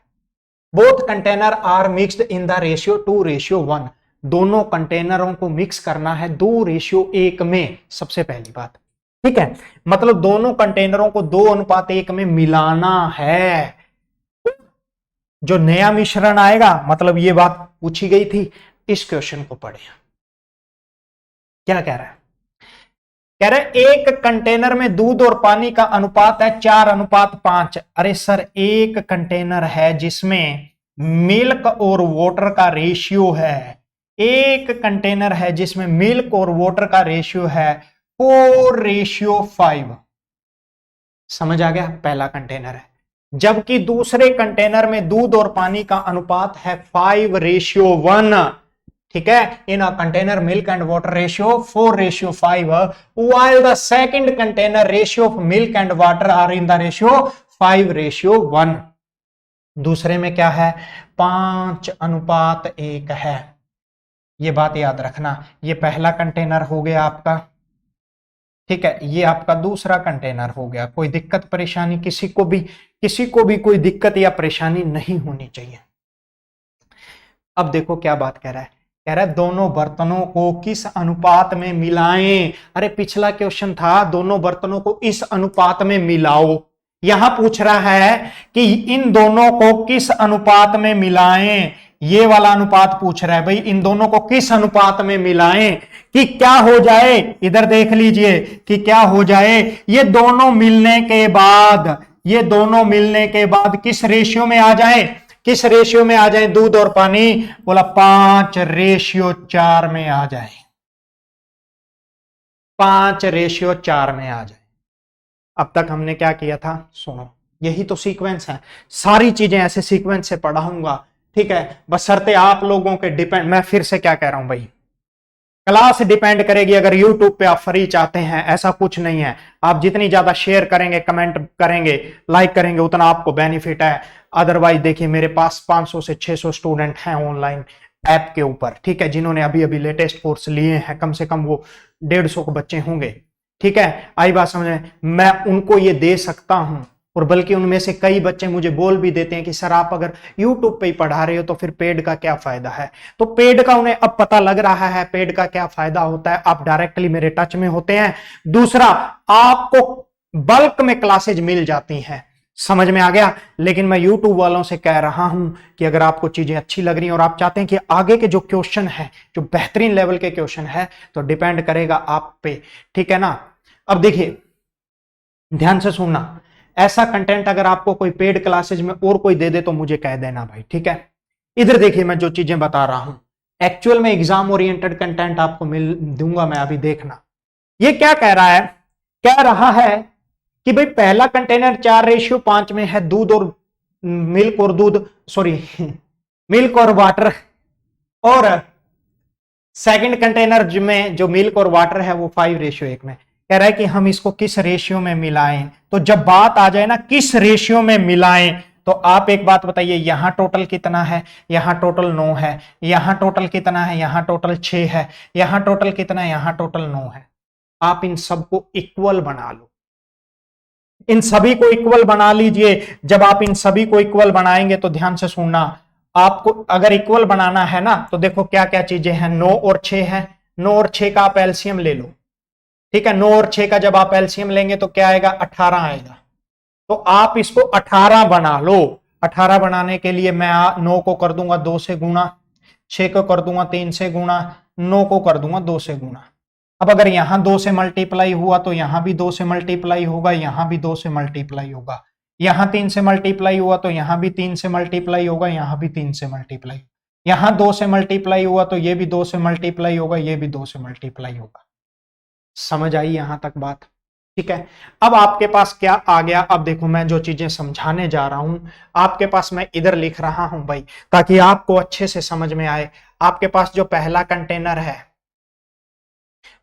both container are mixed in the ratio 2:1। दोनों कंटेनरों को मिक्स करना है 2:1 में, सबसे पहली बात, ठीक है, मतलब दोनों कंटेनरों को 2:1 में मिलाना है। जो नया मिश्रण आएगा, मतलब ये बात पूछी गई थी, इस क्वेश्चन को पढ़े। क्या कह रहा है, कह रहे एक कंटेनर में दूध और पानी का अनुपात है 4:5। अरे सर, एक कंटेनर है जिसमें मिल्क और वाटर का रेशियो है, एक कंटेनर है जिसमें मिल्क और वाटर का रेशियो है 4:5। समझ आ गया, पहला कंटेनर है। जबकि दूसरे कंटेनर में दूध और पानी का अनुपात है 5:1। ठीक है, in a container milk and water ratio 4:5, while the second container ratio of milk and water are in the ratio 5:1। दूसरे में क्या है, 5:1 है। ये बात याद रखना, ये पहला कंटेनर हो गया आपका, ठीक है, ये आपका दूसरा कंटेनर हो गया। कोई दिक्कत परेशानी किसी को भी कोई दिक्कत या परेशानी नहीं होनी चाहिए। अब देखो क्या बात कह रहा है, कह रहा है दोनों बर्तनों को किस अनुपात में मिलाएं। अरे पिछला क्वेश्चन था दोनों बर्तनों को इस अनुपात में मिलाओ, यहां पूछ रहा है कि इन दोनों को किस अनुपात में मिलाएं। ये वाला अनुपात पूछ रहा है भाई, इन दोनों को किस अनुपात में मिलाएं कि क्या हो जाए। इधर देख लीजिए कि क्या हो जाए, ये दोनों मिलने के बाद किस रेशियो में आ जाए, किस रेशियो में आ जाए दूध और पानी, बोला 5:4 में आ जाए, 5:4 में आ जाए। अब तक हमने क्या किया था, सुनो, यही तो सीक्वेंस है, सारी चीजें ऐसे सीक्वेंस से पढ़ाऊंगा, ठीक है, बशर्ते आप लोगों के डिपेंड, मैं फिर से क्या कह रहा हूं भाई, क्लास डिपेंड करेगी। अगर YouTube पे आप फ्री चाहते हैं, ऐसा कुछ नहीं है, आप जितनी ज्यादा शेयर करेंगे, कमेंट करेंगे, लाइक करेंगे, उतना आपको बेनिफिट है। अदरवाइज देखिए, मेरे पास 500 से 600 स्टूडेंट हैं ऑनलाइन ऐप के ऊपर, ठीक है, जिन्होंने अभी अभी लेटेस्ट कोर्स लिए हैं, कम से कम वो 150 के बच्चे होंगे, ठीक है। आई बात समझ में, मैं उनको ये दे सकता हूं, और बल्कि उनमें से कई बच्चे मुझे बोल भी देते हैं कि सर आप अगर YouTube पे ही पढ़ा रहे हो तो फिर पेड का क्या फायदा है। तो पेड का उन्हें अब पता लग रहा है, पेड का क्या फायदा होता है, आप डायरेक्टली मेरे टच में होते हैं। दूसरा, आपको बल्क में क्लासेज मिल जाती हैं, समझ में आ गया। लेकिन मैं YouTube वालों से कह रहा हूं कि अगर आपको चीजें अच्छी लग रही हैं और आप चाहते हैं कि आगे के जो क्वेश्चन है, जो बेहतरीन लेवल के क्वेश्चन है, तो डिपेंड करेगा आप पे, ठीक है ना। अब देखिए ध्यान से सुनना, ऐसा कंटेंट अगर आपको कोई पेड क्लासेज में और कोई दे दे तो मुझे कह देना भाई, ठीक है। इधर देखिए मैं जो चीजें बता रहा हूं, एक्चुअल में एग्जाम ओरिएंटेड कंटेंट आपको मिल दूंगा मैं, अभी देखना। ये क्या कह रहा है, कह रहा है कि भाई पहला कंटेनर 4:5 में है, दूध और मिल्क और दूध, सॉरी मिल्क और वाटर, और सेकंड कंटेनर में जो मिल्क और वाटर है वो 5:1 में। कह रहा है कि हम इसको किस रेशियो में मिलाएं। तो जब बात आ जाए ना किस रेशियो में मिलाएं, तो आप एक बात बताइए, यहां टोटल कितना है, यहां टोटल 9 है, यहां टोटल कितना है, यहां टोटल 6 है, यहां टोटल कितना है, यहां टोटल 9 है। आप इन सबको इक्वल बना लो, इन सभी को इक्वल बना लीजिए। जब आप इन सभी को इक्वल बनाएंगे तो ध्यान से सुनना, आपको अगर इक्वल बनाना है ना तो देखो क्या क्या चीजें हैं, 9 और 6 है, 9 और 6 का आप एलसीएम ले लो, ठीक है। 9 और 6 का जब आप एलसीएम लेंगे तो क्या आएगा, 18 आएगा। तो आप इसको 18 बना लो। 18 बनाने के लिए मैं 9 को कर दूंगा 2 से गुणा, 6 को कर दूंगा 3 से गुणा, 9 को कर दूंगा 2 से गुणा। अब अगर यहां 2 से मल्टीप्लाई हुआ तो यहां भी 2 से मल्टीप्लाई होगा, यहां भी 2 से मल्टीप्लाई होगा, यहां 3 से मल्टीप्लाई हुआ तो यहां भी 3 से मल्टीप्लाई होगा, यहां भी 3 से मल्टीप्लाई, यहां 2 से मल्टीप्लाई हुआ तो ये भी 2 से मल्टीप्लाई होगा, ये भी 2 से मल्टीप्लाई होगा। समझ आई यहां तक बात, ठीक है। अब आपके पास क्या आ गया, अब देखो मैं जो चीजें समझाने जा रहा हूं आपके पास मैं इधर लिख रहा हूं भाई, ताकि आपको अच्छे से समझ में आए। आपके पास जो पहला कंटेनर है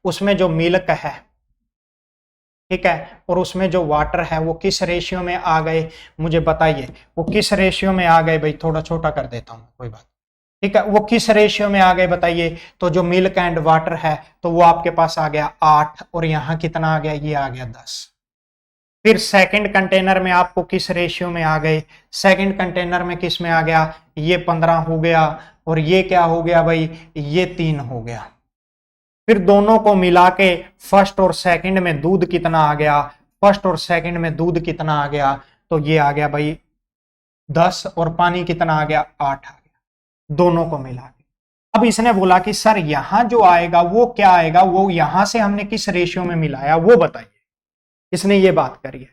उसमें जो मिल्क है, ठीक है, और उसमें जो वाटर है वो किस रेशियो में आ गए मुझे बताइए, वो किस रेशियो में आ गए भाई, थोड़ा छोटा कर देता हूं कोई बात, ठीक है, वो किस रेशियो में आ गए बताइए। तो जो मिल्क एंड वाटर है तो वो आपके पास आ गया 8, और यहां कितना आ गया, ये आ गया 10। फिर सेकंड कंटेनर में आपको किस रेशियो में आ गए, सेकंड कंटेनर में किस में आ गया, ये 15 हो गया, और ये क्या हो गया भाई, ये 3 हो गया। फिर दोनों को मिला के फर्स्ट और सेकंड में दूध कितना आ गया, फर्स्ट और सेकंड में दूध कितना आ गया, तो ये आ गया भाई 10, और पानी कितना आ गया, 8 आ गया, दोनों को मिला के। अब इसने बोला कि सर यहां जो आएगा वो क्या आएगा, वो यहां से हमने किस रेशियो में मिलाया वो बताइए, इसने ये बात करी है।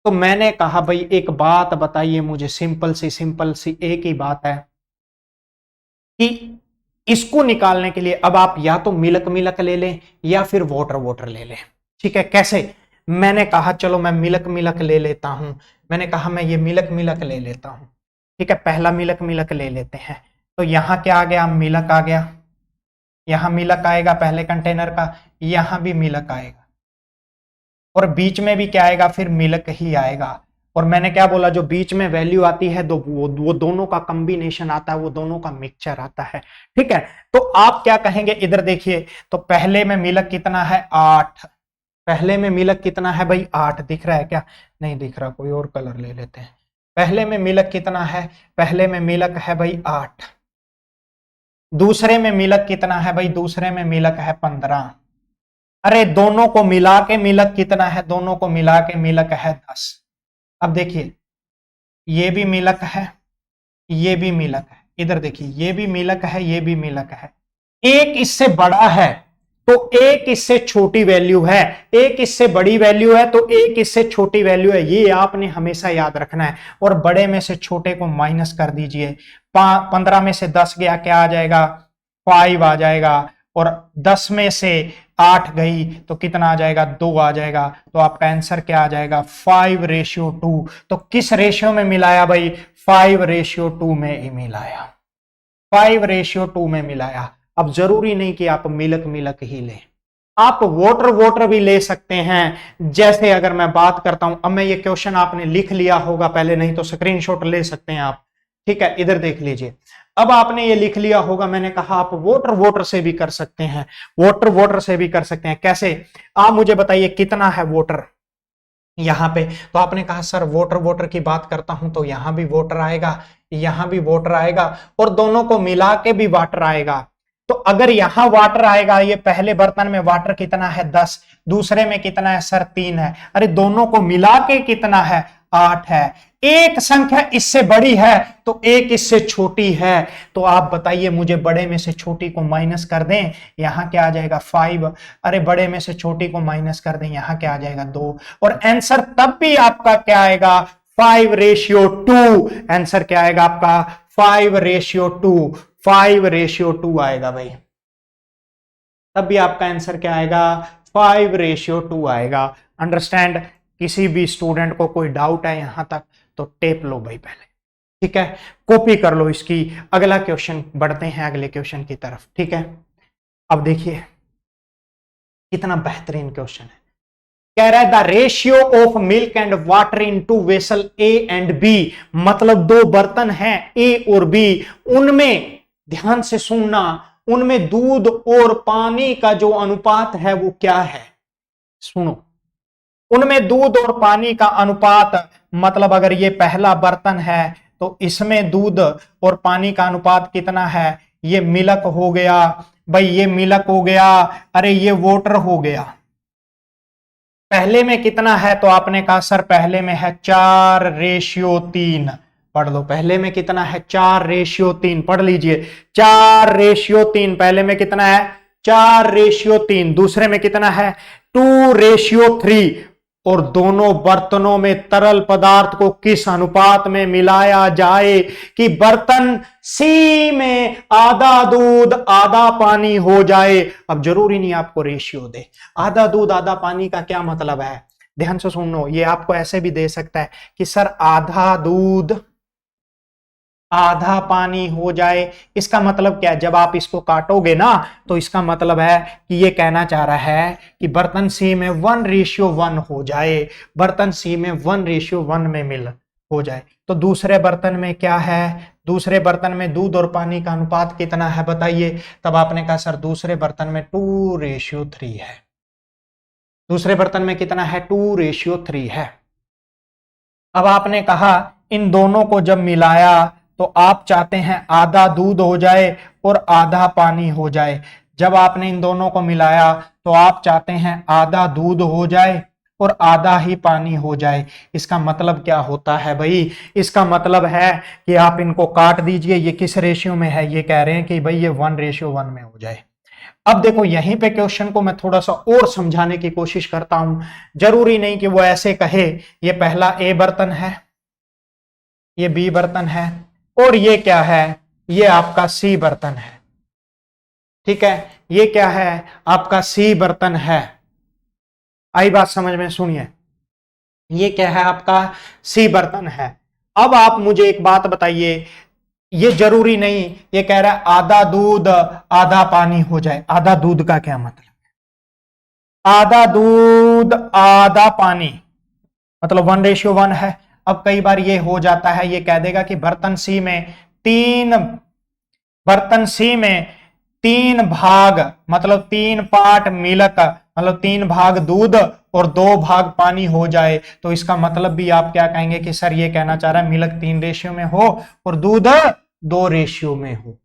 तो मैंने कहा भाई एक बात बताइए मुझे, सिंपल सी एक ही बात है कि इसको निकालने के लिए अब आप या तो मिल्क मिल्क ले लें या फिर वाटर वाटर ले लें, ठीक है। कैसे, मैंने कहा चलो मैं मिल्क मिल्क ले लेता हूं, मैंने कहा मैं ये मिल्क मिल्क ले लेता हूं, ठीक है, पहला मिल्क मिल्क ले लेते हैं। तो यहां क्या आ गया, मिल्क आ गया, यहां मिल्क आएगा पहले कंटेनर का, यहां भी मिल्क आएगा, और बीच में भी क्या आएगा, फिर मिल्क ही आएगा। और मैंने क्या बोला, जो बीच में वैल्यू आती है तो वो दोनों का कॉम्बिनेशन आता है, वो दोनों का मिक्सचर आता है, ठीक है। तो आप क्या कहेंगे, इधर देखिए, तो पहले में मिल्क कितना है, 8, पहले में मिल्क कितना है भाई, 8, दिख रहा है क्या, नहीं दिख रहा, कोई और कलर ले लेते हैं। पहले में मिल्क कितना है, पहले में मिल्क है भाई 8, दूसरे में मिल्क कितना है भाई, दूसरे में मिल्क है 15, अरे दोनों को मिला के मिल्क कितना है, दोनों को मिला के मिल्क है 10। अब देखिए ये भी मिल्क है, ये भी मिल्क है, इधर देखिए ये भी मिल्क है, ये भी मिल्क है, एक इससे बड़ा है तो एक इससे छोटी वैल्यू है, एक इससे बड़ी वैल्यू है तो एक इससे छोटी वैल्यू है, ये आपने हमेशा याद रखना है। और बड़े में से छोटे को माइनस कर दीजिए, 15 में से 10 गया क्या आ जाएगा, 5 आ जाएगा, और 10 में से 8 गई तो कितना आ जाएगा, 2 आ जाएगा। तो आपका आंसर क्या आ जाएगा, 5:2। तो किस रेशियो में मिलाया भाई, 5:2 में ही मिलाया, 5:2 में मिलाया। अब जरूरी नहीं कि आप मिल्क मिल्क ही लें, आप वाटर वाटर भी ले सकते हैं। जैसे अगर मैं बात करता हूं, अब मैं ये क्वेश्चन आपने लिख लिया होगा पहले, नहीं तो स्क्रीनशॉट ले सकते हैं आप, ठीक है, इधर देख लीजिए। अब आपने ये लिख लिया होगा, मैंने कहा आप वाटर वाटर से भी कर सकते हैं, वाटर वाटर से भी कर सकते हैं। कैसे, आप मुझे बताइए कितना है वाटर, यहाँ पे। तो आपने कहा सर वाटर वाटर की बात करता हूं तो यहां भी वाटर आएगा, यहां भी वाटर आएगा, और दोनों को मिला के भी वाटर आएगा। तो अगर यहां वाटर आएगा, ये पहले बर्तन में वाटर कितना है 10, दूसरे में कितना है सर 3 है, अरे दोनों को मिला के कितना है 8 है। एक संख्या इससे बड़ी है तो एक इससे छोटी है, तो आप बताइए मुझे बड़े में से छोटी को माइनस कर दें, यहां क्या आ जाएगा 5, अरे बड़े में से छोटी को माइनस कर दें, यहां क्या आ जाएगा 2, और आंसर तब भी आपका क्या आएगा 5:2। आंसर क्या आएगा आपका 5:2, 5:2 आएगा भाई, तब भी आपका आंसर क्या आएगा 5:2 आएगा। अंडरस्टैंड? किसी भी स्टूडेंट को कोई डाउट है यहां तक तो टेप लो भाई पहले, ठीक है, कॉपी कर लो इसकी। अगला क्वेश्चन बढ़ते हैं अगले क्वेश्चन की तरफ, ठीक है। अब देखिए कितना बेहतरीन क्वेश्चन है। कह रहा है the ratio of milk and water in two vessel A and B, मतलब दो बर्तन हैं ए और बी, उनमें ध्यान से सुनना, उनमें दूध और पानी का जो अनुपात है वो क्या है। सुनो, उनमें दूध और पानी का अनुपात, मतलब अगर ये पहला बर्तन है तो इसमें दूध और पानी का अनुपात कितना है, ये मिल्क हो गया भाई, ये मिल्क हो गया, अरे ये वाटर हो गया। पहले में कितना है तो आपने कहा सर पहले में है 4:3, पढ़ लो पहले में कितना है 4:3, पढ़ लीजिए 4:3, पहले में कितना है 4:3, दूसरे में कितना है 2:3, और दोनों बर्तनों में तरल पदार्थ को किस अनुपात में मिलाया जाए कि बर्तन सी में आधा दूध आधा पानी हो जाए। अब जरूरी नहीं आपको रेशियो दे, आधा दूध आधा पानी का क्या मतलब है, ध्यान से सुनो, ये आपको ऐसे भी दे सकता है कि सर आधा दूध आधा पानी हो जाए। इसका मतलब क्या है, जब आप इसको काटोगे ना तो इसका मतलब है कि ये कहना चाह रहा है कि बर्तन सी में 1:1 हो जाए, बर्तन सी में 1:1 में मिल हो जाए। तो दूसरे बर्तन में क्या है, दूसरे बर्तन में दूध और पानी का अनुपात कितना है बताइए। तब आपने कहा सर दूसरे बर्तन में 2:3 है, दूसरे बर्तन में कितना है 2:3 है। अब आपने कहा इन दोनों को जब मिलाया तो आप चाहते हैं आधा दूध हो जाए और आधा पानी हो जाए। जब आपने इन दोनों को मिलाया तो आप चाहते हैं आधा दूध हो जाए और आधा ही पानी हो जाए। इसका मतलब क्या होता है भाई, इसका मतलब है कि आप इनको काट दीजिए, ये किस रेशियो में है, ये कह रहे हैं कि भाई ये 1:1 में हो जाए। अब देखो यहीं पे क्वेश्चन को मैं थोड़ा सा और समझाने की कोशिश करता हूं, जरूरी नहीं कि वो ऐसे कहे ये पहला ए बर्तन है, ये बी बर्तन है, और ये क्या है, ये आपका सी बर्तन है, ठीक है, ये क्या है आपका सी बर्तन है। आई बात समझ में, सुनिए, ये क्या है आपका सी बर्तन है। अब आप मुझे एक बात बताइए, ये जरूरी नहीं, ये कह रहा है आधा दूध आधा पानी हो जाए, आधा दूध का क्या मतलब, आधा दूध आधा पानी मतलब 1:1 है। अब कई बार ये हो जाता है, ये कह देगा कि बर्तन सी में 3 भाग मतलब 3 पार्ट मिल्क, मतलब 3 भाग दूध और 2 भाग पानी हो जाए। तो इसका मतलब भी आप क्या कहेंगे कि सर ये कहना चाह रहा है मिल्क 3 रेशियो में हो और दूध 2 रेशियो में हो,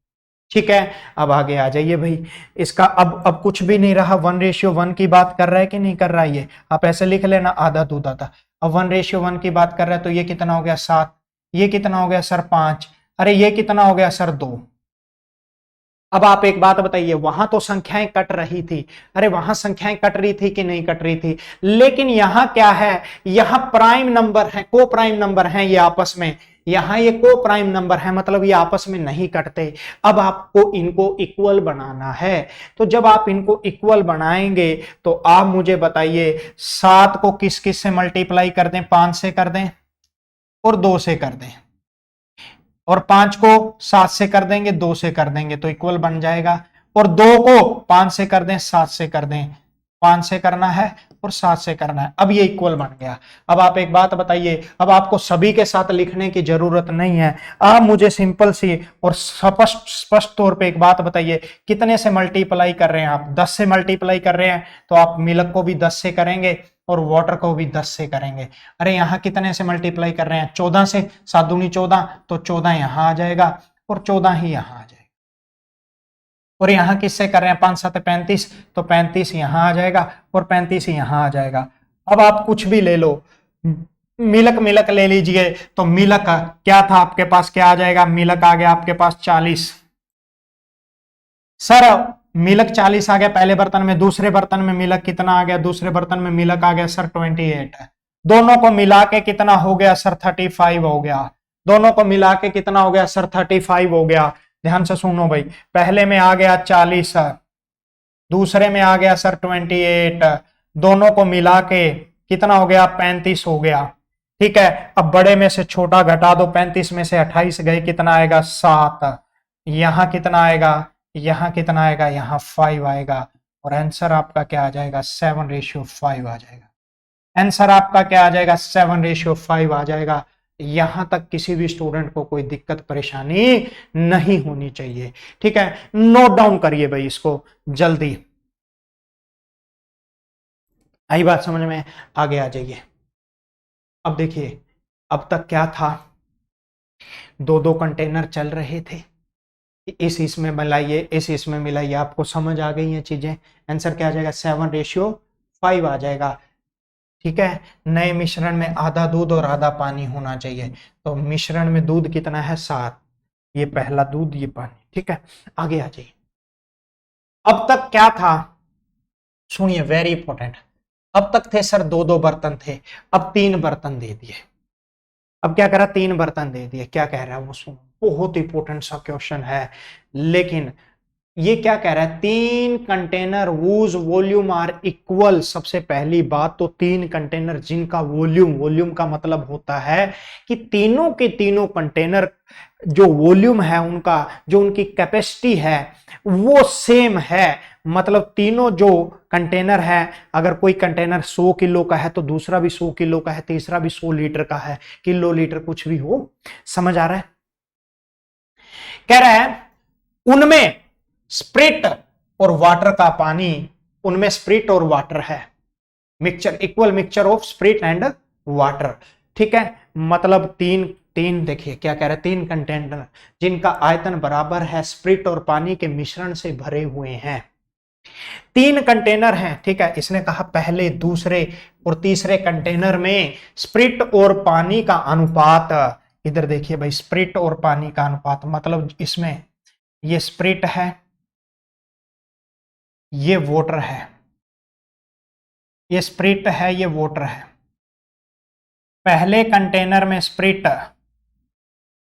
ठीक है। अब आगे आ जाइए भाई, इसका अब कुछ भी नहीं रहा, 1:1 की बात कर रहा है कि नहीं कर रहा है, ये आप ऐसे लिख लेना आधा दूध आधा। अब 1:1 की बात कर रहा है तो ये कितना हो गया 7, ये कितना हो गया सर 5, अरे ये कितना हो गया सर 2। अब आप एक बात बताइए, वहां तो संख्याएं कट रही थी, अरे वहां संख्याएं कट रही थी कि नहीं कट रही थी, लेकिन यहां क्या है, यहां प्राइम नंबर है, को प्राइम नंबर है ये आपस में, यहां ये को प्राइम नंबर है, मतलब ये आपस में नहीं कटते। अब आपको इनको इक्वल बनाना है, तो जब आप इनको इक्वल बनाएंगे तो आप मुझे बताइए 7 को किस किस से मल्टीप्लाई कर दें, 5 से कर दें और 2 से कर दें, और 5 को 7 से कर देंगे, 2 से कर देंगे तो इक्वल बन जाएगा, और 2 को 5 से कर दें, 7 से कर दें, 5 से करना है और 7 से करना है। अब ये इक्वल बन गया। अब आप एक बात बताइए, अब आपको सभी के साथ लिखने की जरूरत नहीं है। आप मुझे सिंपल सी और स्पष्ट स्पष्ट तौर पे एक बात बताइए, कितने से मल्टीप्लाई कर रहे हैं आप? 10 से मल्टीप्लाई कर रहे हैं तो आप मिल्क को भी 10 से करेंगे और वाटर को भी 10 से करेंगे। अरे यहाँ कितने से मल्टीप्लाई कर रहे हैं? 14 से। 7 दूनी 14, तो 14 यहां आ जाएगा और 14 ही यहां आ जाएगा। और यहां किससे कर रहे हैं? 5 7 35, तो 35 यहां आ जाएगा और 35 यहां आ जाएगा। अब आप कुछ भी ले लो, मिल्क मिल्क ले लीजिए, तो मिल्क क्या था आपके पास? क्या आ जाएगा? मिल्क आ गया आपके पास 40। सर मिल्क 40 आ गया पहले बर्तन में, दूसरे बर्तन में मिल्क कितना आ गया? दूसरे बर्तन में मिल्क आ गया सर 28 है। दोनों को मिला के कितना हो गया सर? 35 हो गया। दोनों को मिला के कितना हो गया सर? 35 हो गया। ध्यान से सुनो भाई, पहले में आ गया 40, दूसरे में आ गया सर 28, दोनों को मिला के कितना हो गया? 35 हो गया। ठीक है, अब बड़े में से छोटा घटा दो, 35 में से 28 गए, कितना आएगा? 7। यहां कितना आएगा? यहां कितना आएगा? यहां 5 आएगा। और आंसर आपका क्या आ जाएगा? 7:5 आ जाएगा। आंसर आपका क्या आ जाएगा? 7:5 आ जाएगा। यहां तक किसी भी स्टूडेंट को कोई दिक्कत परेशानी नहीं होनी चाहिए। ठीक है, नोट डाउन करिए भाई इसको जल्दी। आई बात समझ में? आगे आ जाइए। अब देखिए, अब तक क्या था? दो दो कंटेनर चल रहे थे, इस इसमें मिलाइए, इस इसमें मिलाइए, आपको समझ आ गई हैं चीजें। आंसर क्या आ जाएगा? 7:5 आ जाएगा। ठीक है, नए मिश्रण में आधा दूध और आधा पानी होना चाहिए, तो मिश्रण में दूध कितना है? 7। ये पहला दूध, ये पानी। ठीक है, आगे आ जाइए। अब तक क्या था? सुनिए, वेरी इंपॉर्टेंट। अब तक थे सर दो दो बर्तन थे, अब 3 बर्तन दे दिए। अब क्या करा? 3 बर्तन दे दिए। क्या कह रहा है वो सुनो, बहुत इंपॉर्टेंट सा क्वेश्चन है। लेकिन ये क्या कह रहा है? 3 container whose volume are equal. सबसे पहली बात तो 3 कंटेनर जिनका वॉल्यूम, वॉल्यूम का मतलब होता है कि तीनों के तीनों कंटेनर जो वॉल्यूम है उनका, जो उनकी कैपेसिटी है वो सेम है। मतलब तीनों जो कंटेनर है, अगर कोई कंटेनर 100 किलो का है तो दूसरा भी 100 किलो का है, तीसरा भी 100 लीटर का है, किलो लीटर कुछ भी हो। समझ आ रहा है? कह रहा है उनमें स्प्रिट और वाटर का पानी, उनमें स्प्रिट और वाटर है, mixture, equal mixture of spirit and water. ठीक है, मतलब तीन तीन देखिए क्या कह रहे हैं, 3 कंटेनर जिनका आयतन बराबर है, स्प्रिट और पानी के मिश्रण से भरे हुए हैं। 3 कंटेनर हैं। ठीक है, इसने कहा पहले, दूसरे और तीसरे कंटेनर में स्प्रिट और पानी का अनुपात, इधर देखिए भाई, स्प्रिट और पानी का अनुपात, मतलब इसमें ये स्प्रिट है, ये वाटर है, ये स्प्रिट है, ये वाटर है। पहले कंटेनर में स्प्रिट,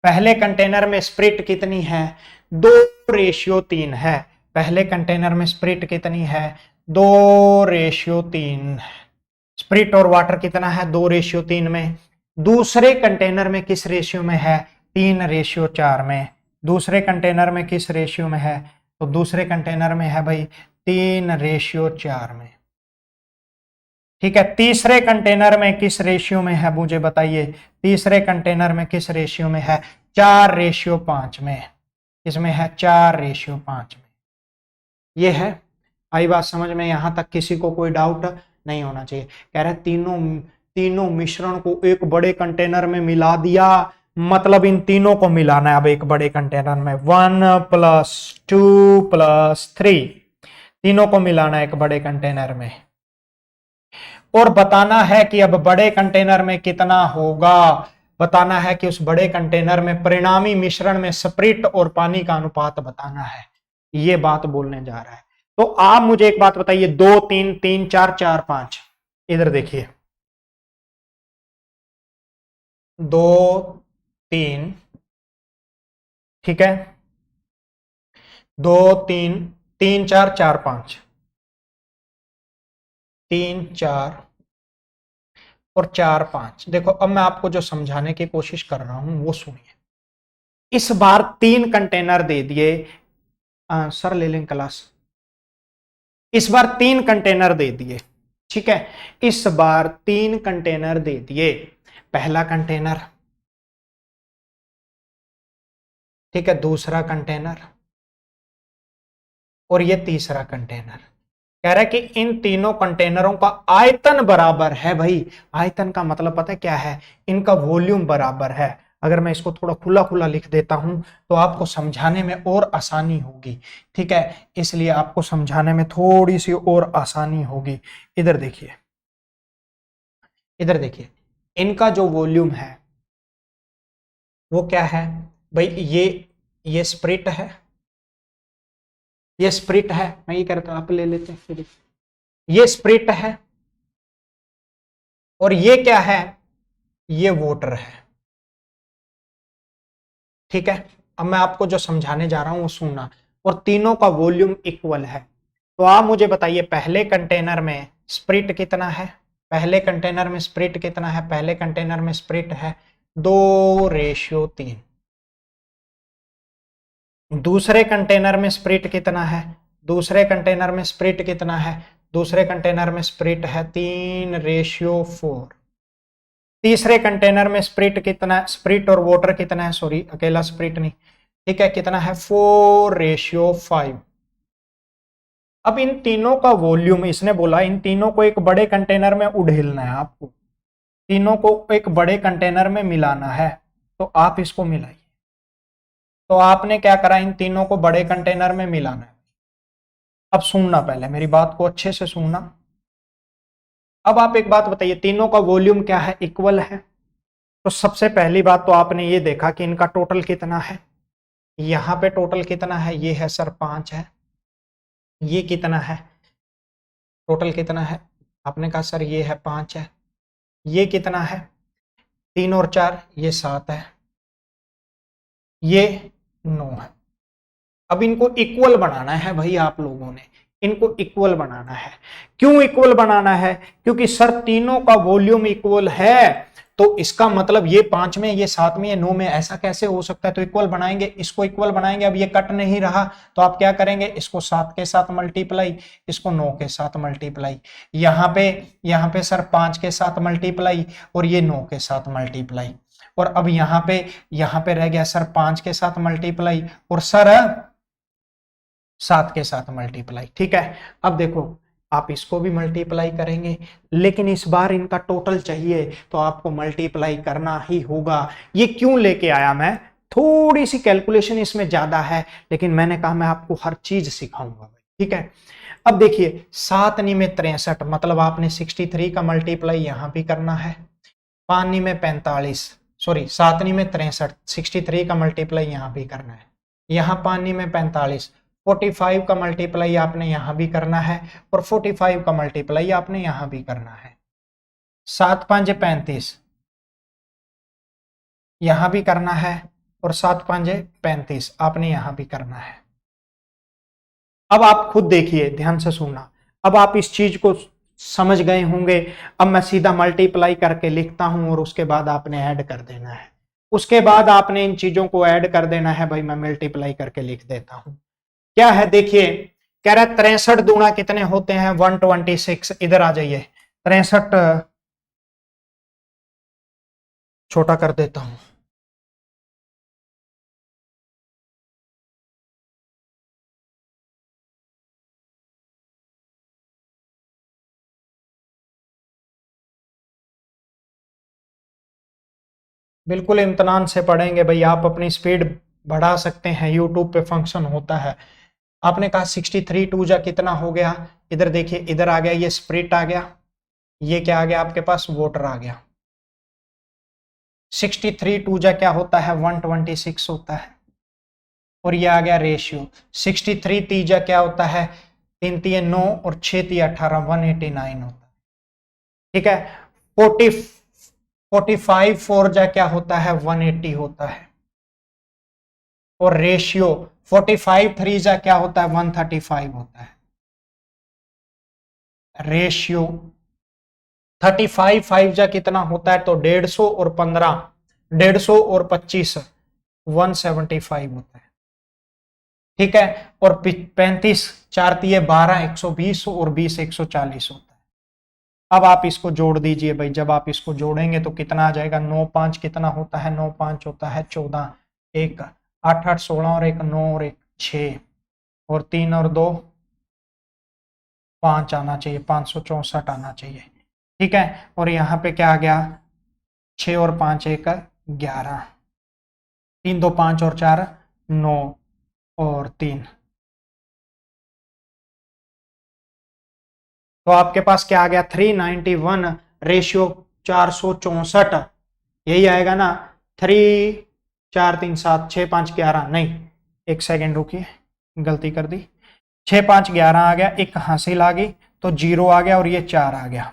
पहले कंटेनर में स्प्रिट कितनी है? 2:3 है। पहले कंटेनर में स्प्रिट कितनी है? 2:3। स्प्रिट और वाटर कितना है? 2:3 में। दूसरे कंटेनर में किस रेशियो में है? 3:4 में। दूसरे कंटेनर में किस रेशियो में है? तो दूसरे कंटेनर में है भाई 3:4 में। ठीक है, तीसरे कंटेनर में किस रेशियो में है मुझे बताइए? तीसरे कंटेनर में किस रेशियो में है? 4:5 में। इसमें है 4:5 में। ये है। आई बात समझ में? यहां तक किसी को कोई डाउट नहीं होना चाहिए। कह रहे तीनों तीनों मिश्रण को एक बड़े कंटेनर में मिला दिया, मतलब इन तीनों को मिलाना है अब एक बड़े कंटेनर में। 1 + 2 + 3, तीनों को मिलाना है एक बड़े कंटेनर में, और बताना है कि अब बड़े कंटेनर में कितना होगा। बताना है कि उस बड़े कंटेनर में परिणामी मिश्रण में स्प्रिट और पानी का अनुपात बताना है। ये बात बोलने जा रहा है। तो आप मुझे एक बात बताइए, 2 3 3 4 4 5, इधर देखिए, 2 3, ठीक है, 2 3 3 4 4 5, 3 4 और 4 5। देखो अब मैं आपको जो समझाने की कोशिश कर रहा हूं वो सुनिए। इस बार 3 कंटेनर दे दिए, सर ले लें क्लास। इस बार 3 कंटेनर दे दिए, ठीक है, इस बार 3 कंटेनर दे दिए, पहला कंटेनर, ठीक है, दूसरा कंटेनर और ये तीसरा कंटेनर। कह रहा है कि इन तीनों कंटेनरों का आयतन बराबर है। भाई आयतन का मतलब पता है क्या है, इनका वॉल्यूम बराबर है। अगर मैं इसको थोड़ा खुला खुला लिख देता हूं तो आपको समझाने में और आसानी होगी, ठीक है, इसलिए आपको समझाने में थोड़ी सी और आसानी होगी। इधर देखिए, इधर देखिए, इनका जो वॉल्यूम है वो क्या है भाई, ये स्प्रिट है, ये स्प्रिट है, मैं ये करता हूं, आप ले लेते हैं फिर, ये स्प्रिट है और ये क्या है, ये वोटर है, ठीक है। अब मैं आपको जो समझाने जा रहा हूं वो सुनना, और तीनों का वॉल्यूम इक्वल है। तो आप मुझे बताइए पहले कंटेनर में स्प्रिट कितना है, पहले कंटेनर में स्प्रिट कितना है, पहले कंटेनर में स्प्रिट है 2:3। दूसरे कंटेनर में स्प्रिट कितना है, दूसरे कंटेनर में स्प्रिट कितना है, दूसरे कंटेनर में स्प्रिट है 3:4। तीसरे कंटेनर में स्प्रिट कितना है, स्प्रिट और वाटर कितना है, सॉरी अकेला स्प्रिट नहीं, ठीक है, कितना है 4:5। अब इन तीनों का वॉल्यूम, इसने बोला इन तीनों को एक बड़े कंटेनर में उड़ेलना है, आपको तीनों को एक बड़े कंटेनर में मिलाना है। तो आप इसको मिलाइए। तो आपने क्या करा, इन तीनों को बड़े कंटेनर में मिलाना है। अब सुनना, पहले मेरी बात को अच्छे से सुनना। अब आप एक बात बताइए, तीनों का वॉल्यूम क्या है, इक्वल है। तो सबसे पहली बात तो आपने ये देखा कि इनका टोटल कितना है, यहां पे टोटल कितना है, ये है सर 5 है, ये कितना है, टोटल कितना है, आपने कहा सर ये है 5 है, ये कितना है 3 और 4, ये 7 है, ये 9 है। अब इनको इक्वल बनाना है भाई, आप लोगों ने इनको इक्वल बनाना है। क्यों इक्वल बनाना है, क्योंकि सर तीनों का वॉल्यूम इक्वल है, तो इसका मतलब ये 5 में, ये 7 में, ये 9 में, ऐसा कैसे हो सकता है। तो इक्वल बनाएंगे, इसको इक्वल बनाएंगे। अब ये कट नहीं रहा तो आप क्या करेंगे, इसको 7 के साथ मल्टीप्लाई, इसको 9 के साथ मल्टीप्लाई, यहाँ पे सर 5 के साथ मल्टीप्लाई और ये 9 के साथ मल्टीप्लाई, और अब यहाँ पे रह गया सर 5 के साथ मल्टीप्लाई और सर 7 के साथ मल्टीप्लाई, ठीक है। अब देखो आप इसको भी मल्टीप्लाई करेंगे, लेकिन इस बार इनका टोटल चाहिए तो आपको मल्टीप्लाई करना ही होगा। ये क्यों लेके आया मैं, थोड़ी सी कैलकुलेशन इसमें ज्यादा है, लेकिन मैंने कहा मैं आपको हर चीज सिखाऊंगा, ठीक है। अब देखिए 7 नी में 63, मतलब आपने 63 का मल्टीप्लाई यहां भी करना है, 5 नी में 45, सॉरी 7 नी में 63, 63 का मल्टीप्लाई यहां भी करना है, यहाँ 5 नी में 45, 45 का मल्टीप्लाई आपने यहां भी करना है और 45 का मल्टीप्लाई आपने यहां भी करना है। 7 5 35 यहां भी करना है और 7 5 35 आपने यहां भी करना है। अब आप खुद देखिए, ध्यान से सुनना। अब आप इस चीज को समझ गए होंगे। अब मैं सीधा मल्टीप्लाई करके लिखता हूं और उसके बाद आपने ऐड कर देना है, उसके बाद आपने इन चीजों को ऐड कर देना है। भाई मैं मल्टीप्लाई करके लिख देता हूं, क्या है देखिए, कह रहा है 63 दूना कितने होते हैं 126। इधर आ जाइए, 63 छोटा कर देता हूं, बिल्कुल इम्तनान से पढ़ेंगे भाई। आप अपनी स्पीड बढ़ा सकते हैं, यूट्यूब पे फंक्शन होता है। आपने कहा 63 टू जा कितना हो गया, इधर देखिए, इधर आ गया, ये स्प्रिट आ गया, ये क्या आ गया आपके पास, वोटर आ गया। 63 टू जा क्या होता है 126 होता है, और ये आ गया रेशियो। 63 तीजा क्या होता है, 3 3 9 और 6 3 18, 189 होता है, ठीक है। 40 45 फोर जा क्या होता है 180 होता है, और रेशियो 45 थ्री जा क्या होता है 135 होता है। रेशियो 35 5 जा कितना होता है, तो 150 और 15, 150 और 25 175 होता है, ठीक है। और 35 4 3 12 120 और 20 140 होता है। अब आप इसको जोड़ दीजिए भाई, जब आप इसको जोड़ेंगे तो कितना आ जाएगा, 9 5 कितना होता है, 9 5 होता है 14, एक 8 8 16 और एक 9 और एक 6 और 3 और 2 5 आना चाहिए, 564 आना चाहिए। ठीक है, और यहाँ पे क्या आ गया, 6 और 5 एक 11, 3 2 5 और 4 9 और 3, तो आपके पास क्या आ गया, 391 रेशियो 464, यही आएगा ना। 3 4 3 7 6 5 11, नहीं एक सेकेंड रुकिए, गलती कर दी, 6 5 11 आ गया, एक हासिल आ गई तो 0 आ गया और ये 4 आ गया।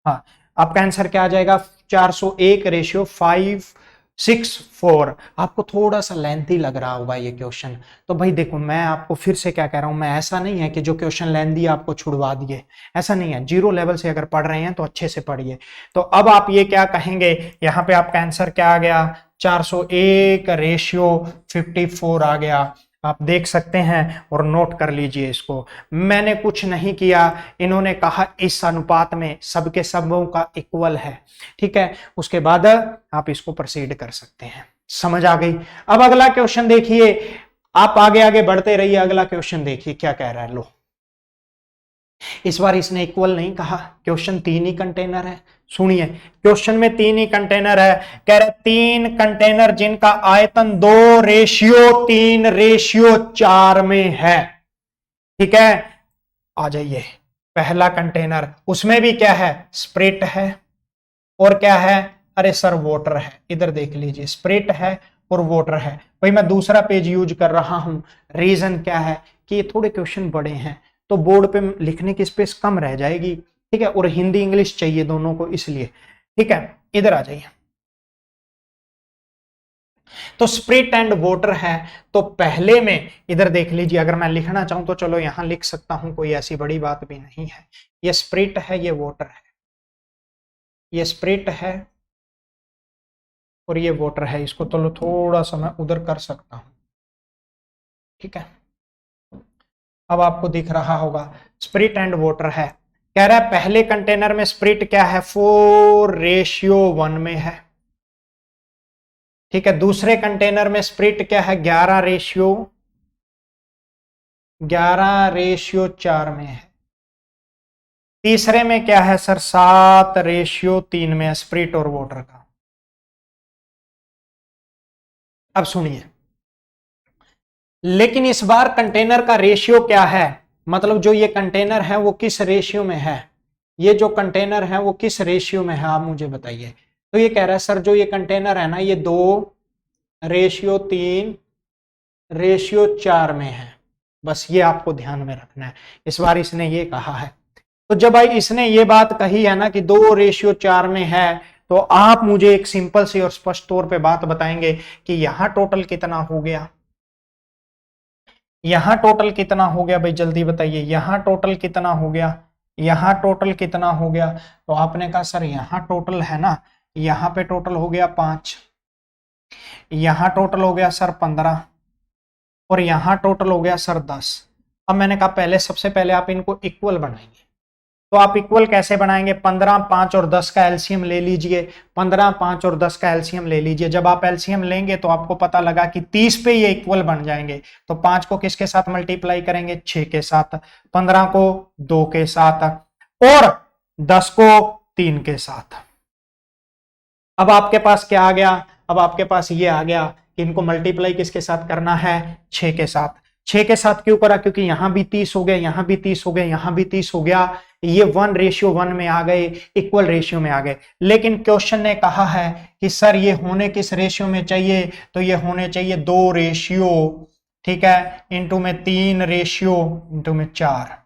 हाँ, आपका आंसर क्या आ जाएगा, 401 रेशियो 564। आपको थोड़ा सा लेंथी लग रहा होगा ये क्वेश्चन, तो भाई देखो मैं आपको फिर से क्या कह रहा हूं, मैं ऐसा नहीं है कि जो क्वेश्चन लेंथी आपको छुड़वा दिए, ऐसा नहीं है। जीरो लेवल से अगर पढ़ रहे हैं तो अच्छे से पढ़िए। तो अब आप ये क्या कहेंगे, यहाँ पे आपका आंसर क्या आ गया, 401 रेशियो 54 आ गया। आप देख सकते हैं और नोट कर लीजिए इसको, मैंने कुछ नहीं किया, इन्होंने कहा इस अनुपात में सबके सबों का इक्वल है। ठीक है, उसके बाद आप इसको प्रोसीड कर सकते हैं। समझ आ गई। अब अगला क्वेश्चन देखिए, आप आगे आगे बढ़ते रहिए, अगला क्वेश्चन देखिए क्या कह रहा है। लो, इस बार इसने इक्वल नहीं कहा, क्वेश्चन 3 ही कंटेनर है। सुनिए, क्वेश्चन में 3 ही कंटेनर है, कह रहे 3 कंटेनर जिनका आयतन 2:3:4 में है। ठीक है, आ जाइए, पहला कंटेनर, उसमें भी क्या है, स्प्रिट है और क्या है, अरे सर वाटर है। इधर देख लीजिए, स्प्रिट है और वाटर है। भाई मैं दूसरा पेज यूज कर रहा हूं, रीजन क्या है कि ये थोड़े क्वेश्चन बड़े हैं तो बोर्ड पे लिखने की स्पेस कम रह जाएगी। ठीक है, और हिंदी इंग्लिश चाहिए दोनों को, इसलिए। ठीक है, इधर आ जाइए। तो स्प्रिट एंड वाटर है, तो पहले में इधर देख लीजिए, अगर मैं लिखना चाहूं तो चलो यहां लिख सकता हूं, कोई ऐसी बड़ी बात भी नहीं है। ये स्प्रिट है, ये वाटर है, ये स्प्रिट है और ये वाटर है। इसको चलो थोड़ा सा मैं उधर कर सकता हूं। ठीक है, अब आपको दिख रहा होगा, स्प्रिट एंड वाटर है। कह रहा है पहले कंटेनर में स्प्रिट क्या है, 4:1 में है। ठीक है, दूसरे कंटेनर में स्प्रिट क्या है, 11:4 में है। तीसरे में क्या है सर, 7:3 में है, स्प्रिट और वाटर का। अब सुनिए, लेकिन इस बार कंटेनर का रेशियो क्या है, मतलब जो ये कंटेनर है वो किस रेशियो में है, ये जो कंटेनर है वो किस रेशियो में है, आप मुझे बताइए। तो ये कह रहा है सर जो ये कंटेनर है ना, ये 2:3:4 में है। बस ये आपको ध्यान में रखना है, इस बार इसने ये कहा है। तो जब भाई इसने ये बात कही है ना कि 2:4 में है, तो आप मुझे एक सिंपल सी और स्पष्ट तौर पे बात बताएंगे कि यहां टोटल कितना हो गया, यहां टोटल कितना हो गया, भाई जल्दी बताइए, यहां टोटल कितना हो गया, यहां टोटल कितना हो गया। तो आपने कहा सर यहां टोटल है ना, यहां पे टोटल हो गया 5, यहां टोटल हो गया सर 15 और यहां टोटल हो गया सर 10। अब मैंने कहा पहले, सबसे पहले आप इनको इक्वल बनाएंगे। तो आप इक्वल कैसे बनाएंगे, 15 5 और 10 का एलसीएम ले लीजिए, 15 5 और 10 का एलसीएम ले लीजिए। जब आप एलसीएम लेंगे तो आपको पता लगा कि 30 पे ये इक्वल बन जाएंगे। तो 5 को किसके साथ मल्टीप्लाई करेंगे, 6 के साथ, 15 को 2 के साथ और 10 को 3 के साथ। अब आपके पास क्या आ गया, अब आपके पास ये आ गया कि इनको मल्टीप्लाई किसके साथ करना है, 6 के साथ। 6 के साथ क्यों करा, क्योंकि यहां भी 30 हो गया, यहां भी 30 हो गया, यहां भी 30 हो गया, ये 1:1 में आ गए, इक्वल रेशियो में आ गए। लेकिन क्वेश्चन ने कहा है कि सर ये होने किस रेशियो में चाहिए, तो ये होने चाहिए 2 रेशियो, ठीक है, इंटू में 3 रेशियो इंटू में 4,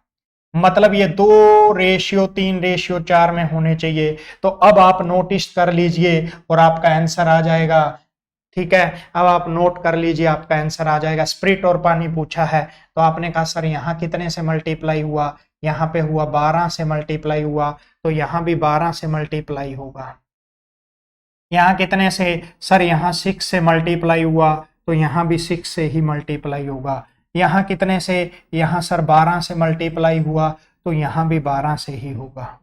मतलब ये 2:3:4 में होने चाहिए। तो अब आप नोटिस कर लीजिए और आपका आंसर आ जाएगा। ठीक है, अब आप नोट कर लीजिए, आपका आंसर आ जाएगा। स्प्रिट और पानी पूछा है, तो आपने कहा सर यहाँ कितने से मल्टीप्लाई हुआ, यहाँ पे हुआ 12 से मल्टीप्लाई हुआ, तो यहाँ भी 12 से मल्टीप्लाई होगा। यहाँ कितने से, सर यहाँ 6 से मल्टीप्लाई हुआ, तो यहाँ भी 6 से ही मल्टीप्लाई होगा। यहाँ कितने से, यहाँ सर 12 से मल्टीप्लाई हुआ, तो यहाँ भी 12 से ही होगा।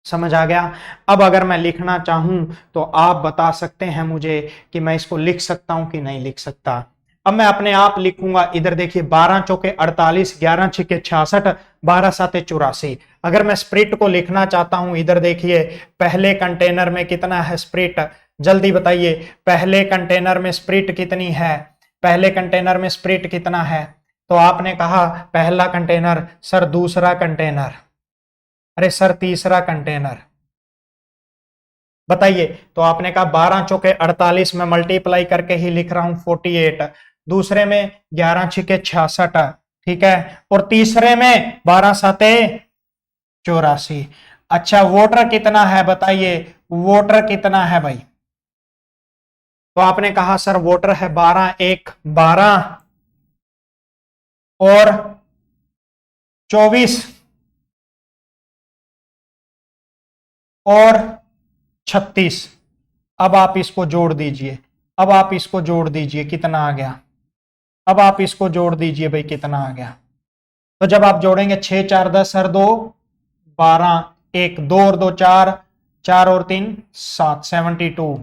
समझ आ गया। अब अगर मैं लिखना चाहूं तो आप बता सकते हैं मुझे कि मैं इसको लिख सकता हूं कि नहीं लिख सकता। अब मैं अपने आप लिखूंगा, इधर देखिए 12 चौके 48, 11 छिके 66, 12 साते 84। अगर मैं स्प्रिट को लिखना चाहता हूं, इधर देखिए पहले कंटेनर में कितना है स्प्रिट, जल्दी बताइए पहले कंटेनर में स्प्रिट कितनी है, पहले कंटेनर में स्प्रिट कितना है। तो आपने कहा पहला कंटेनर, सर दूसरा कंटेनर, अरे सर तीसरा कंटेनर, बताइए। तो आपने कहा 12 चौके 48 में मल्टीप्लाई करके ही लिख रहा हूं 48, दूसरे में 11 छिके 66, ठीक है, और तीसरे में 12 साते 84। अच्छा वोटर कितना है बताइए, वोटर कितना है भाई। तो आपने कहा सर वोटर है 12, 1 12 और 24 और 36। अब आप इसको जोड़ दीजिए, अब आप इसको जोड़ दीजिए कितना आ गया, अब आप इसको जोड़ दीजिए भाई कितना आ गया। तो जब आप जोड़ेंगे 6 4 10 और 2 12, 1 2 और 2 4, 4 और 3 7, 72,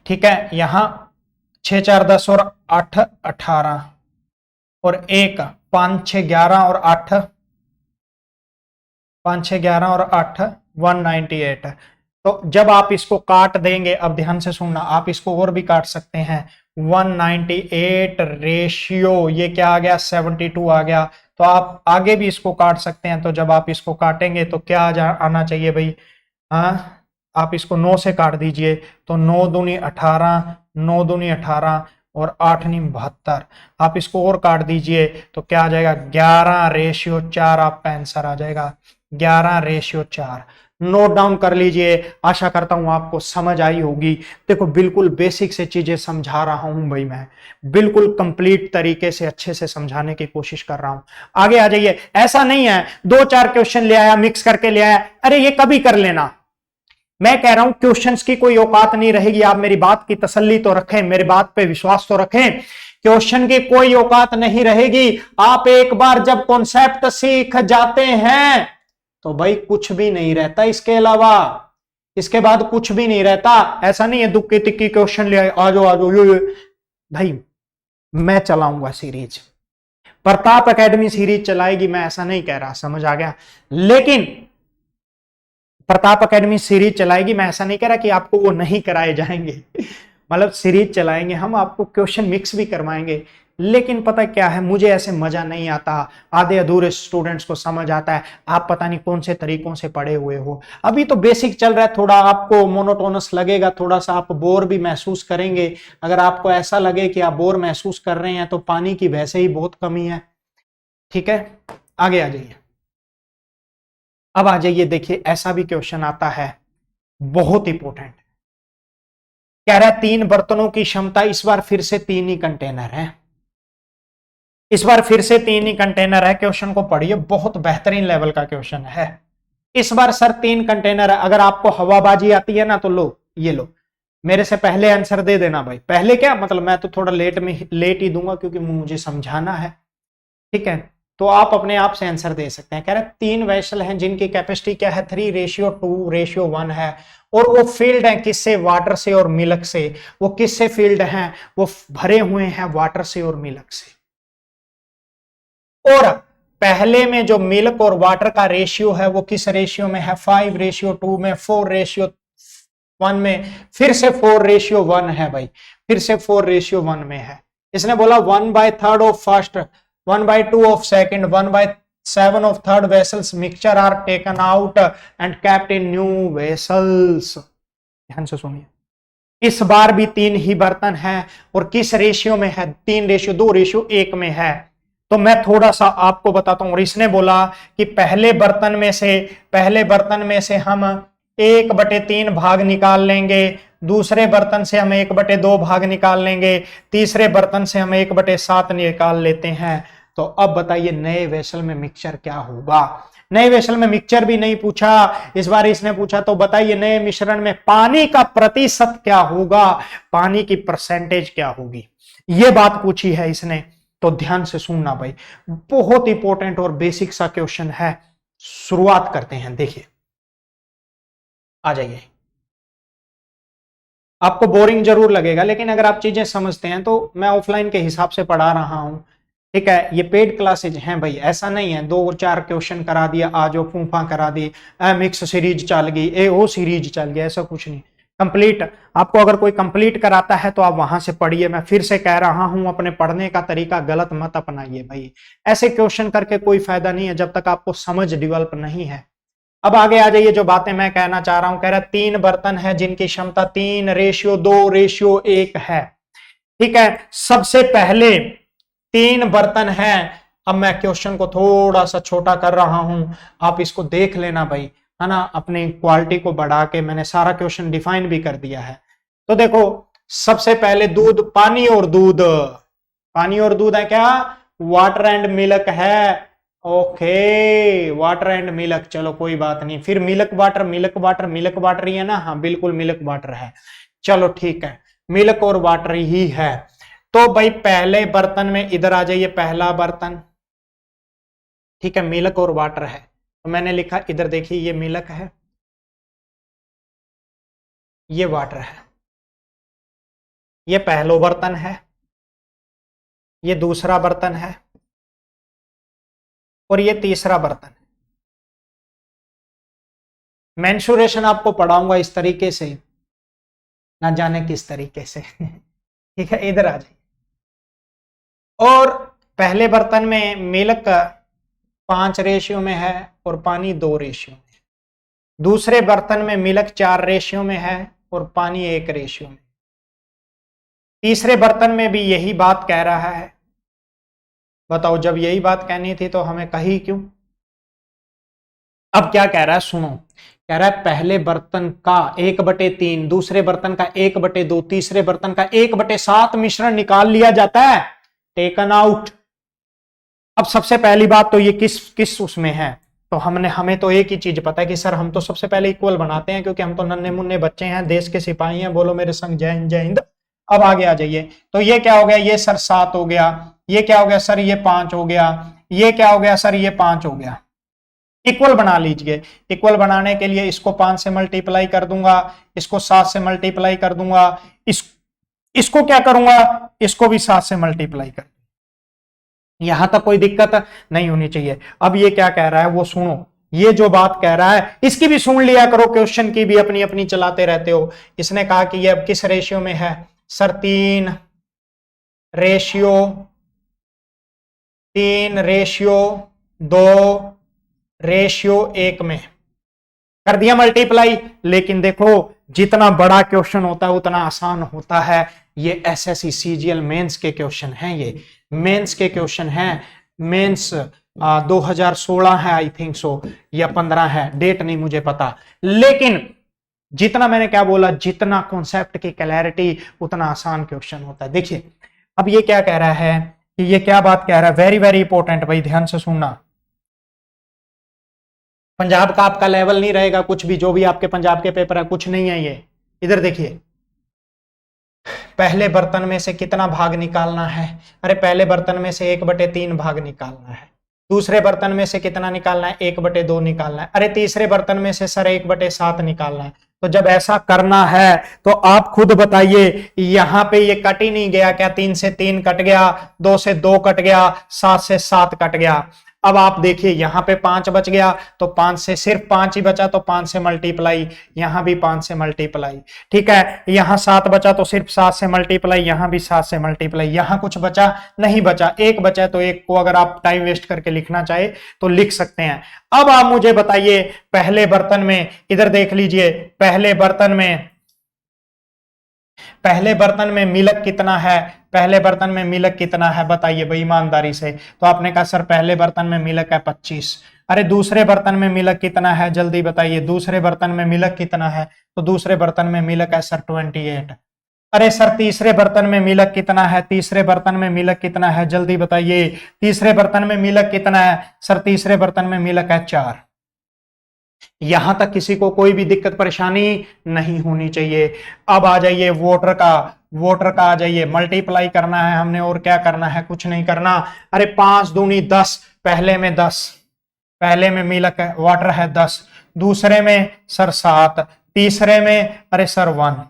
ठीक है। यहां 6 4 10 और 8 18 और 1 5 6 11 और 8 5 6 11 और 8 198। तो जब आप इसको काट देंगे, अब ध्यान से सुनना, आप इसको और भी काट सकते हैं, 198 रेशियो ये क्या आ गया 72 आ गया। तो आप आगे भी इसको काट सकते हैं। तो जब आप इसको काटेंगे तो क्या आना चाहिए भाई, हाँ आप इसको 9 से काट दीजिए, तो 9 दूनी 18, 9 दूनी 18 और 8 नी 72। आप इसको और काट दीजिए तो क्या आ जाएगा 11 रेशियो 4 आपका आंसर आ जाएगा, 11 रेशियो 4। नोट डाउन कर लीजिए। आशा करता हूं आपको समझ आई होगी। देखो बिल्कुल बेसिक से चीजें समझा रहा हूं भाई, मैं बिल्कुल कंप्लीट तरीके से अच्छे से समझाने की कोशिश कर रहा हूं। आगे आ जाइए। ऐसा नहीं है 2-4 क्वेश्चन ले आया मिक्स करके ले आया, अरे ये कभी कर लेना। मैं कह रहा हूं क्वेश्चंस की कोई औकात नहीं रहेगी। आप मेरी बात की तसल्ली तो रखें, मेरी बात पे विश्वास तो रखें। क्वेश्चन की कोई औकात नहीं रहेगी। आप एक बार जब कॉन्सेप्ट सीख जाते हैं तो भाई कुछ भी नहीं रहता इसके अलावा, इसके बाद कुछ भी नहीं रहता। ऐसा नहीं है दुक्की तिक्की क्वेश्चन ले आए, आ जाओ आ जाओ भाई मैं चलाऊंगा सीरीज, प्रताप एकेडमी सीरीज चलाएगी, मैं ऐसा नहीं कह रहा, समझ आ गया। लेकिन प्रताप एकेडमी सीरीज चलाएगी, मैं ऐसा नहीं कह रहा कि आपको वो नहीं कराए जाएंगे मतलब सीरीज चलाएंगे हम, आपको क्वेश्चन मिक्स भी करवाएंगे। लेकिन पता क्या है, मुझे ऐसे मजा नहीं आता। आधे अधूरे स्टूडेंट्स को समझ आता है, आप पता नहीं कौन से तरीकों से पढ़े हुए हो। अभी तो बेसिक चल रहा है, थोड़ा आपको मोनोटोनस लगेगा, थोड़ा सा आप बोर भी महसूस करेंगे। अगर आपको ऐसा लगे कि आप बोर महसूस कर रहे हैं तो पानी की वैसे ही बहुत कमी है, ठीक है। आगे आ जाइए। अब आ जाइए, देखिए ऐसा भी क्वेश्चन आता है बहुत इंपॉर्टेंट। कह रहा है 3 बर्तनों की क्षमता, इस बार फिर से 3 ही कंटेनर है, इस बार फिर से 3 ही कंटेनर है। क्वेश्चन को पढ़िए, बहुत बेहतरीन लेवल का क्वेश्चन है। इस बार सर 3 कंटेनर है। अगर आपको हवाबाजी आती है ना तो लो, ये लो, मेरे से पहले आंसर दे देना भाई। पहले क्या मतलब, मैं तो थोड़ा लेट ही दूंगा क्योंकि मुझे समझाना है, ठीक है। तो आप अपने आप से आंसर दे सकते हैं। कह रहे 3 वेसल हैं जिनकी कैपेसिटी क्या है 3:2:1 है, और वो फील्ड है किससे, वाटर से और मिल्क से। वो किससे फील्ड हैं, वो भरे हुए हैं वाटर से और मिल्क से। और पहले में जो मिल्क और वाटर का रेशियो है वो किस रेशियो में है, 5:2 में, 4:1 में, फिर से 4:1 है भाई, फिर से 4:1 में है। इसने बोला 1/3 of first, 1/2 of second, 1/7 of third vessels mixture are taken out and kept in new vessels. ध्यान से सुनिए, इस बार भी 3 ही बर्तन हैं और किस रेशियो में है, 3:2:1 में है। तो मैं थोड़ा सा आपको बताता हूं। और इसने बोला कि पहले बर्तन में से हम 1/3 भाग निकाल लेंगे, दूसरे बर्तन से हम 1/2 भाग निकाल लेंगे, तीसरे बर्तन से हम 1/7 निकाल लेते हैं। तो अब बताइए नए वेसल में मिक्सचर क्या होगा। नए वेसल में मिक्सचर भी नहीं पूछा, इस बार इसने पूछा तो बताइए नए मिश्रण में पानी का प्रतिशत क्या होगा, पानी की परसेंटेज क्या होगी, यह बात पूछी है इसने। तो ध्यान से सुनना भाई, बहुत इंपॉर्टेंट और बेसिक सा क्वेश्चन है, शुरुआत करते हैं। देखिए, आ जाइए। आपको बोरिंग जरूर लगेगा, लेकिन अगर आप चीजें समझते हैं तो मैं ऑफलाइन के हिसाब से पढ़ा रहा हूं। ठीक है, ये पेड क्लासेज हैं भाई, ऐसा नहीं है 2-4 क्वेश्चन करा दिया, आज वो फूफा करा दी, मिक्स सीरीज चल गई, ओ सीरीज चल गई, ऐसा कुछ नहीं। कंप्लीट आपको अगर कोई कंप्लीट कराता है तो आप वहां से पढ़िए। मैं फिर से कह रहा हूं, अपने पढ़ने का तरीका गलत मत अपनाइए भाई। ऐसे क्वेश्चन करके कोई फायदा नहीं है जब तक आपको समझ डेवलप नहीं है। अब आगे आ जाइए, जो बातें मैं कहना चाह रहा हूं, कह रहा 3 बर्तन है जिनकी क्षमता 3:2:1 है। ठीक है, सबसे पहले 3 बर्तन हैं। अब मैं क्वेश्चन को थोड़ा सा छोटा कर रहा हूं, आप इसको देख लेना भाई, है ना। अपनी क्वालिटी को बढ़ा के मैंने सारा क्वेश्चन डिफाइन भी कर दिया है। तो देखो, सबसे पहले दूध, पानी और दूध, पानी और दूध है क्या? वाटर एंड मिल्क है। ओके, वाटर एंड मिल्क, चलो कोई बात नहीं। फिर milk water, milk water, milk water ही है ना? हाँ बिल्कुल मिल्क वाटर है। चलो ठीक है, मिल्क और वाटर ही है। तो भाई पहले बर्तन में इधर आ जाइए, पहला बर्तन। ठीक है, मिल्क और वाटर है, तो मैंने लिखा इधर देखिए, ये मिल्क है, ये वाटर है। ये पहलो बर्तन है, ये दूसरा बर्तन है, और ये तीसरा बर्तन है। मेंसुरेशन आपको पढ़ाऊंगा इस तरीके से, ना जाने किस तरीके से। ठीक है, इधर आ जाइए। और पहले बर्तन में मिल्क 5 रेशियो में है और पानी 2 रेशियो में है। दूसरे बर्तन में मिल्क 4 रेशियो में है और पानी 1 रेशियो में। तीसरे बर्तन में भी यही बात कह रहा है। बताओ, जब यही बात कहनी थी तो हमें कही क्यों? अब क्या कह रहा है सुनो, कह रहा है पहले बर्तन का 1/3, दूसरे बर्तन का 1/2, तीसरे बर्तन का 1/7 मिश्रण निकाल लिया जाता है, टेकन आउट। अब सबसे पहली बात तो ये किस किस उसमें है, तो हमें तो एक ही चीज पता है कि सर हम तो सबसे पहले इक्वल बनाते हैं, क्योंकि हम तो नन्हे मुन्ने बच्चे हैं, देश के सिपाही हैं। बोलो मेरे संग जय हिंद, जय हिंद। अब आगे आ जाइए, तो ये क्या हो गया? ये सर 7 हो गया। ये क्या हो गया सर? ये 5 हो गया। ये क्या हो गया सर? ये 5 हो गया। इक्वल बना लीजिए। इक्वल बनाने के लिए इसको 5 से मल्टीप्लाई कर दूंगा, इसको 7 से मल्टीप्लाई कर दूंगा, इसको क्या करूंगा? इसको भी 7 से मल्टीप्लाई कर। यहां तक कोई दिक्कत नहीं होनी चाहिए। अब ये क्या कह रहा है वो सुनो, ये जो बात कह रहा है इसकी भी सुन लिया करो, क्वेश्चन की भी अपनी अपनी चलाते रहते हो। इसने कहा कि ये अब किस रेशियो में है? सर 3:2:1 में कर दिया मल्टीप्लाई। लेकिन देखो, जितना बड़ा क्वेश्चन होता है उतना आसान होता है। ये एसएससी सीजीएल मेंस के क्वेश्चन हैं, ये मेंस के क्वेश्चन हैं। मेंस 2016 है आई थिंक सो, या 15 है, डेट नहीं मुझे पता। लेकिन जितना मैंने क्या बोला, जितना कॉन्सेप्ट की क्लैरिटी उतना आसान क्वेश्चन होता है। देखिए, अब ये क्या कह रहा है कि ये क्या बात कह रहा है, वेरी वेरी इंपॉर्टेंट भाई, ध्यान से सुनना। पंजाब का आपका लेवल नहीं रहेगा कुछ भी, जो भी आपके पंजाब के पेपर है कुछ नहीं है ये। इधर देखिए, पहले बर्तन में से कितना भाग निकालना है? अरे पहले बर्तन में से 1/3 भाग निकालना है। दूसरे बर्तन में से कितना निकालना है? 1/2 निकालना है। अरे तीसरे बर्तन में से सर 1/7 निकालना है। तो जब ऐसा करना है तो आप खुद बताइए, यहां पे ये कट ही नहीं गया क्या? 3 से 3 कट गया, 2 से 2 कट गया, 7 से 7 कट गया। अब आप देखिए, यहां पे 5 बच गया, तो 5 से सिर्फ 5 ही बचा, तो 5 से मल्टीप्लाई, यहां भी 5 से मल्टीप्लाई। ठीक है, यहां 7 बचा तो सिर्फ 7 से मल्टीप्लाई, यहां भी 7 से मल्टीप्लाई। यहां कुछ बचा नहीं बचा, एक बचा, तो एक को अगर आप टाइम वेस्ट करके लिखना चाहे तो लिख सकते हैं। अब आप मुझे बताइए, पहले बर्तन में, इधर देख लीजिए, पहले बर्तन में मिल्क कितना है? पहले बर्तन में मिल्क कितना है बताइए भाई ईमानदारी से। तो आपने कहा सर पहले बर्तन में मिल्क है 25। अरे दूसरे बर्तन में मिल्क कितना है? जल्दी बताइए, दूसरे बर्तन में मिल्क कितना है? तो दूसरे बर्तन में मिल्क है सर 28। अरे सर तीसरे बर्तन में मिल्क कितना है? तीसरे बर्तन में मिल्क कितना है? जल्दी बताइए, तीसरे बर्तन में मिल्क कितना है? सर तीसरे बर्तन में मिल्क है 4। यहां तक किसी को कोई भी दिक्कत परेशानी नहीं होनी चाहिए। अब आ जाइए वोटर का आ जाइए, मल्टीप्लाई करना है हमने, और क्या करना है? कुछ नहीं करना। अरे 5 दूनी 10, पहले में 10, पहले में मिल्क है, वाटर है 10, दूसरे में सर 7, तीसरे में अरे सर 1।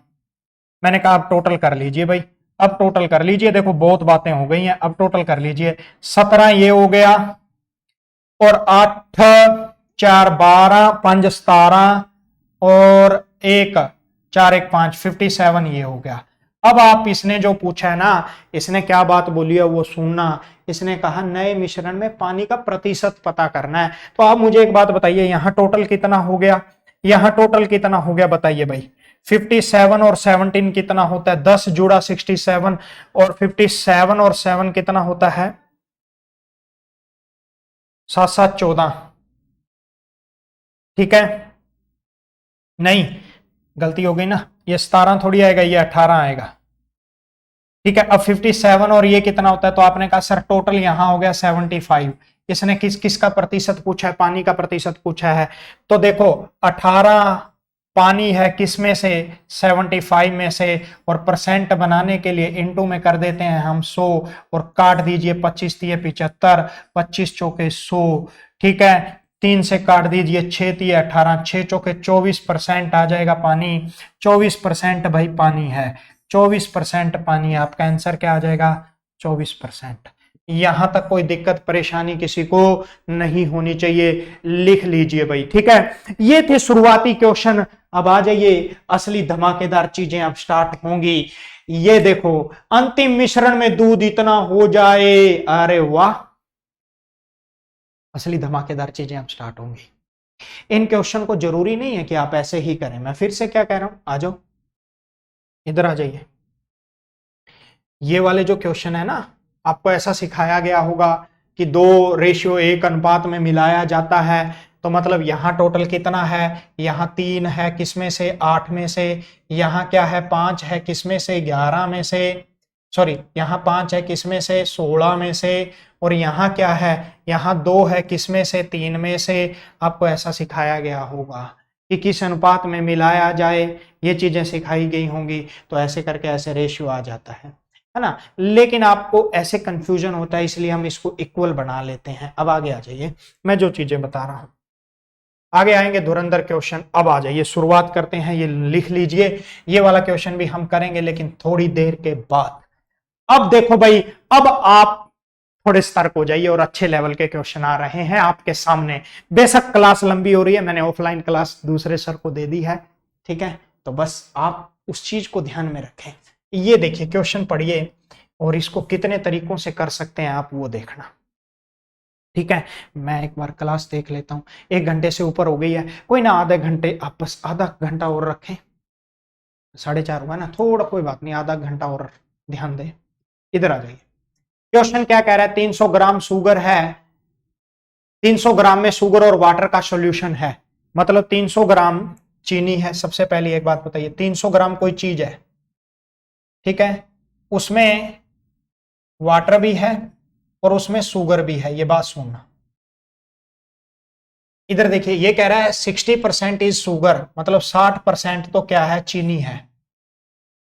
मैंने कहा अब टोटल कर लीजिए भाई, अब टोटल कर लीजिए, देखो बहुत बातें हो गई हैं, अब टोटल कर लीजिए। 17 ये हो गया, और 8 4 12 5 17, और 1 4 1 5 57 ये हो गया। अब आप इसने जो पूछा है ना, इसने क्या बात बोली है वो सुनना। इसने कहा नए मिश्रण में पानी का प्रतिशत पता करना है। तो आप मुझे एक बात बताइए, यहां टोटल कितना हो गया, यहां टोटल कितना हो गया बताइए भाई। 57 और 17 कितना होता है, 10 जुड़ा 67, और 57 और 7 कितना होता है, 7 7 14। ठीक है, नहीं गलती हो गई ना, ये 17 थोड़ी आएगा, ये 18 आएगा। ठीक है, अब 57 और ये कितना होता है, तो आपने कहा सर टोटल यहां हो गया 75। इसने किस किस का प्रतिशत पूछा है, पानी का प्रतिशत पूछा है। तो देखो 18 पानी है किस में से, 75 में से, और परसेंट बनाने के लिए इनटू में कर देते हैं हम 100, और काट दीजिए 25 दिए 75, 25 चौके 100। ठीक है, 3 से काट दीजिए 6 दिए 18, 6 चौके 24% आ जाएगा पानी। 24% भाई पानी है, 24% पानी। आपका आंसर क्या आ जाएगा, 24%। यहां तक कोई दिक्कत परेशानी किसी को नहीं होनी चाहिए, लिख लीजिए भाई। ठीक है, ये थे शुरुआती क्वेश्चन। अब आ जाइए, असली धमाकेदार चीजें अब स्टार्ट होंगी। ये देखो, अंतिम मिश्रण में दूध इतना हो जाए, अरे वाह, असली धमाकेदार चीजें अब स्टार्ट होंगी। इन क्वेश्चन को जरूरी नहीं है कि आप ऐसे ही करें, मैं फिर से क्या कह रहा हूं, आ जाओ इधर आ जाइए। ये वाले जो क्वेश्चन है ना, आपको ऐसा सिखाया गया होगा कि 2:1 अनुपात में मिलाया जाता है। तो मतलब यहां टोटल कितना है, यहां 3 है किसमें से, 8 में से, यहां क्या है 5 है किसमें से, 11 में से, सॉरी यहां 5 है किसमें से, 16 में से, और यहां क्या है, यहां 2 है किसमें से, 3 में से। आपको ऐसा सिखाया गया होगा कि किस अनुपात में मिलाया जाए, ये चीजें सिखाई गई होंगी। तो ऐसे करके ऐसे रेशियो आ जाता है ना। लेकिन आपको ऐसे कंफ्यूजन होता है, इसलिए हम इसको इक्वल बना लेते हैं। अब आगे आ जाइए, मैं जो चीजें बता रहा हूं आगे आएंगे धुरंधर क्वेश्चन। अब आ जाइए, शुरुआत करते हैं, ये लिख लीजिए। ये वाला क्वेश्चन भी हम करेंगे लेकिन थोड़ी देर के बाद। अब देखो भाई, अब आप थोड़े सतर्क हो जाइए, और अच्छे लेवल के क्वेश्चन आ रहे हैं आपके सामने। बेशक क्लास लंबी हो रही है, मैंने ऑफलाइन क्लास दूसरे सर को दे दी है। ठीक है, तो बस आप उस चीज को ध्यान में रखें। ये देखिए क्वेश्चन पढ़िए, और इसको कितने तरीकों से कर सकते हैं आप वो देखना। ठीक है, मैं एक बार क्लास देख लेता हूं। 1 घंटे से ऊपर हो गई है, कोई ना आधे घंटे, आप बस आधा घंटा और रखें। 4:30 हुआ ना, थोड़ा कोई बात नहीं, आधा घंटा और ध्यान दें। इधर आ जाइए, क्वेश्चन क्या कह रहा है, 300 ग्राम शुगर है, 300 ग्राम में शुगर और वाटर का सॉल्यूशन है। मतलब 300 ग्राम चीनी है। सबसे पहली एक बात बताइए, 300 ग्राम कोई चीज है, ठीक है, उसमें वाटर भी है और उसमें शुगर भी है। ये बात सुनना, इधर देखिए, ये कह रहा है 60% इज शुगर, मतलब 60% तो क्या है, चीनी है।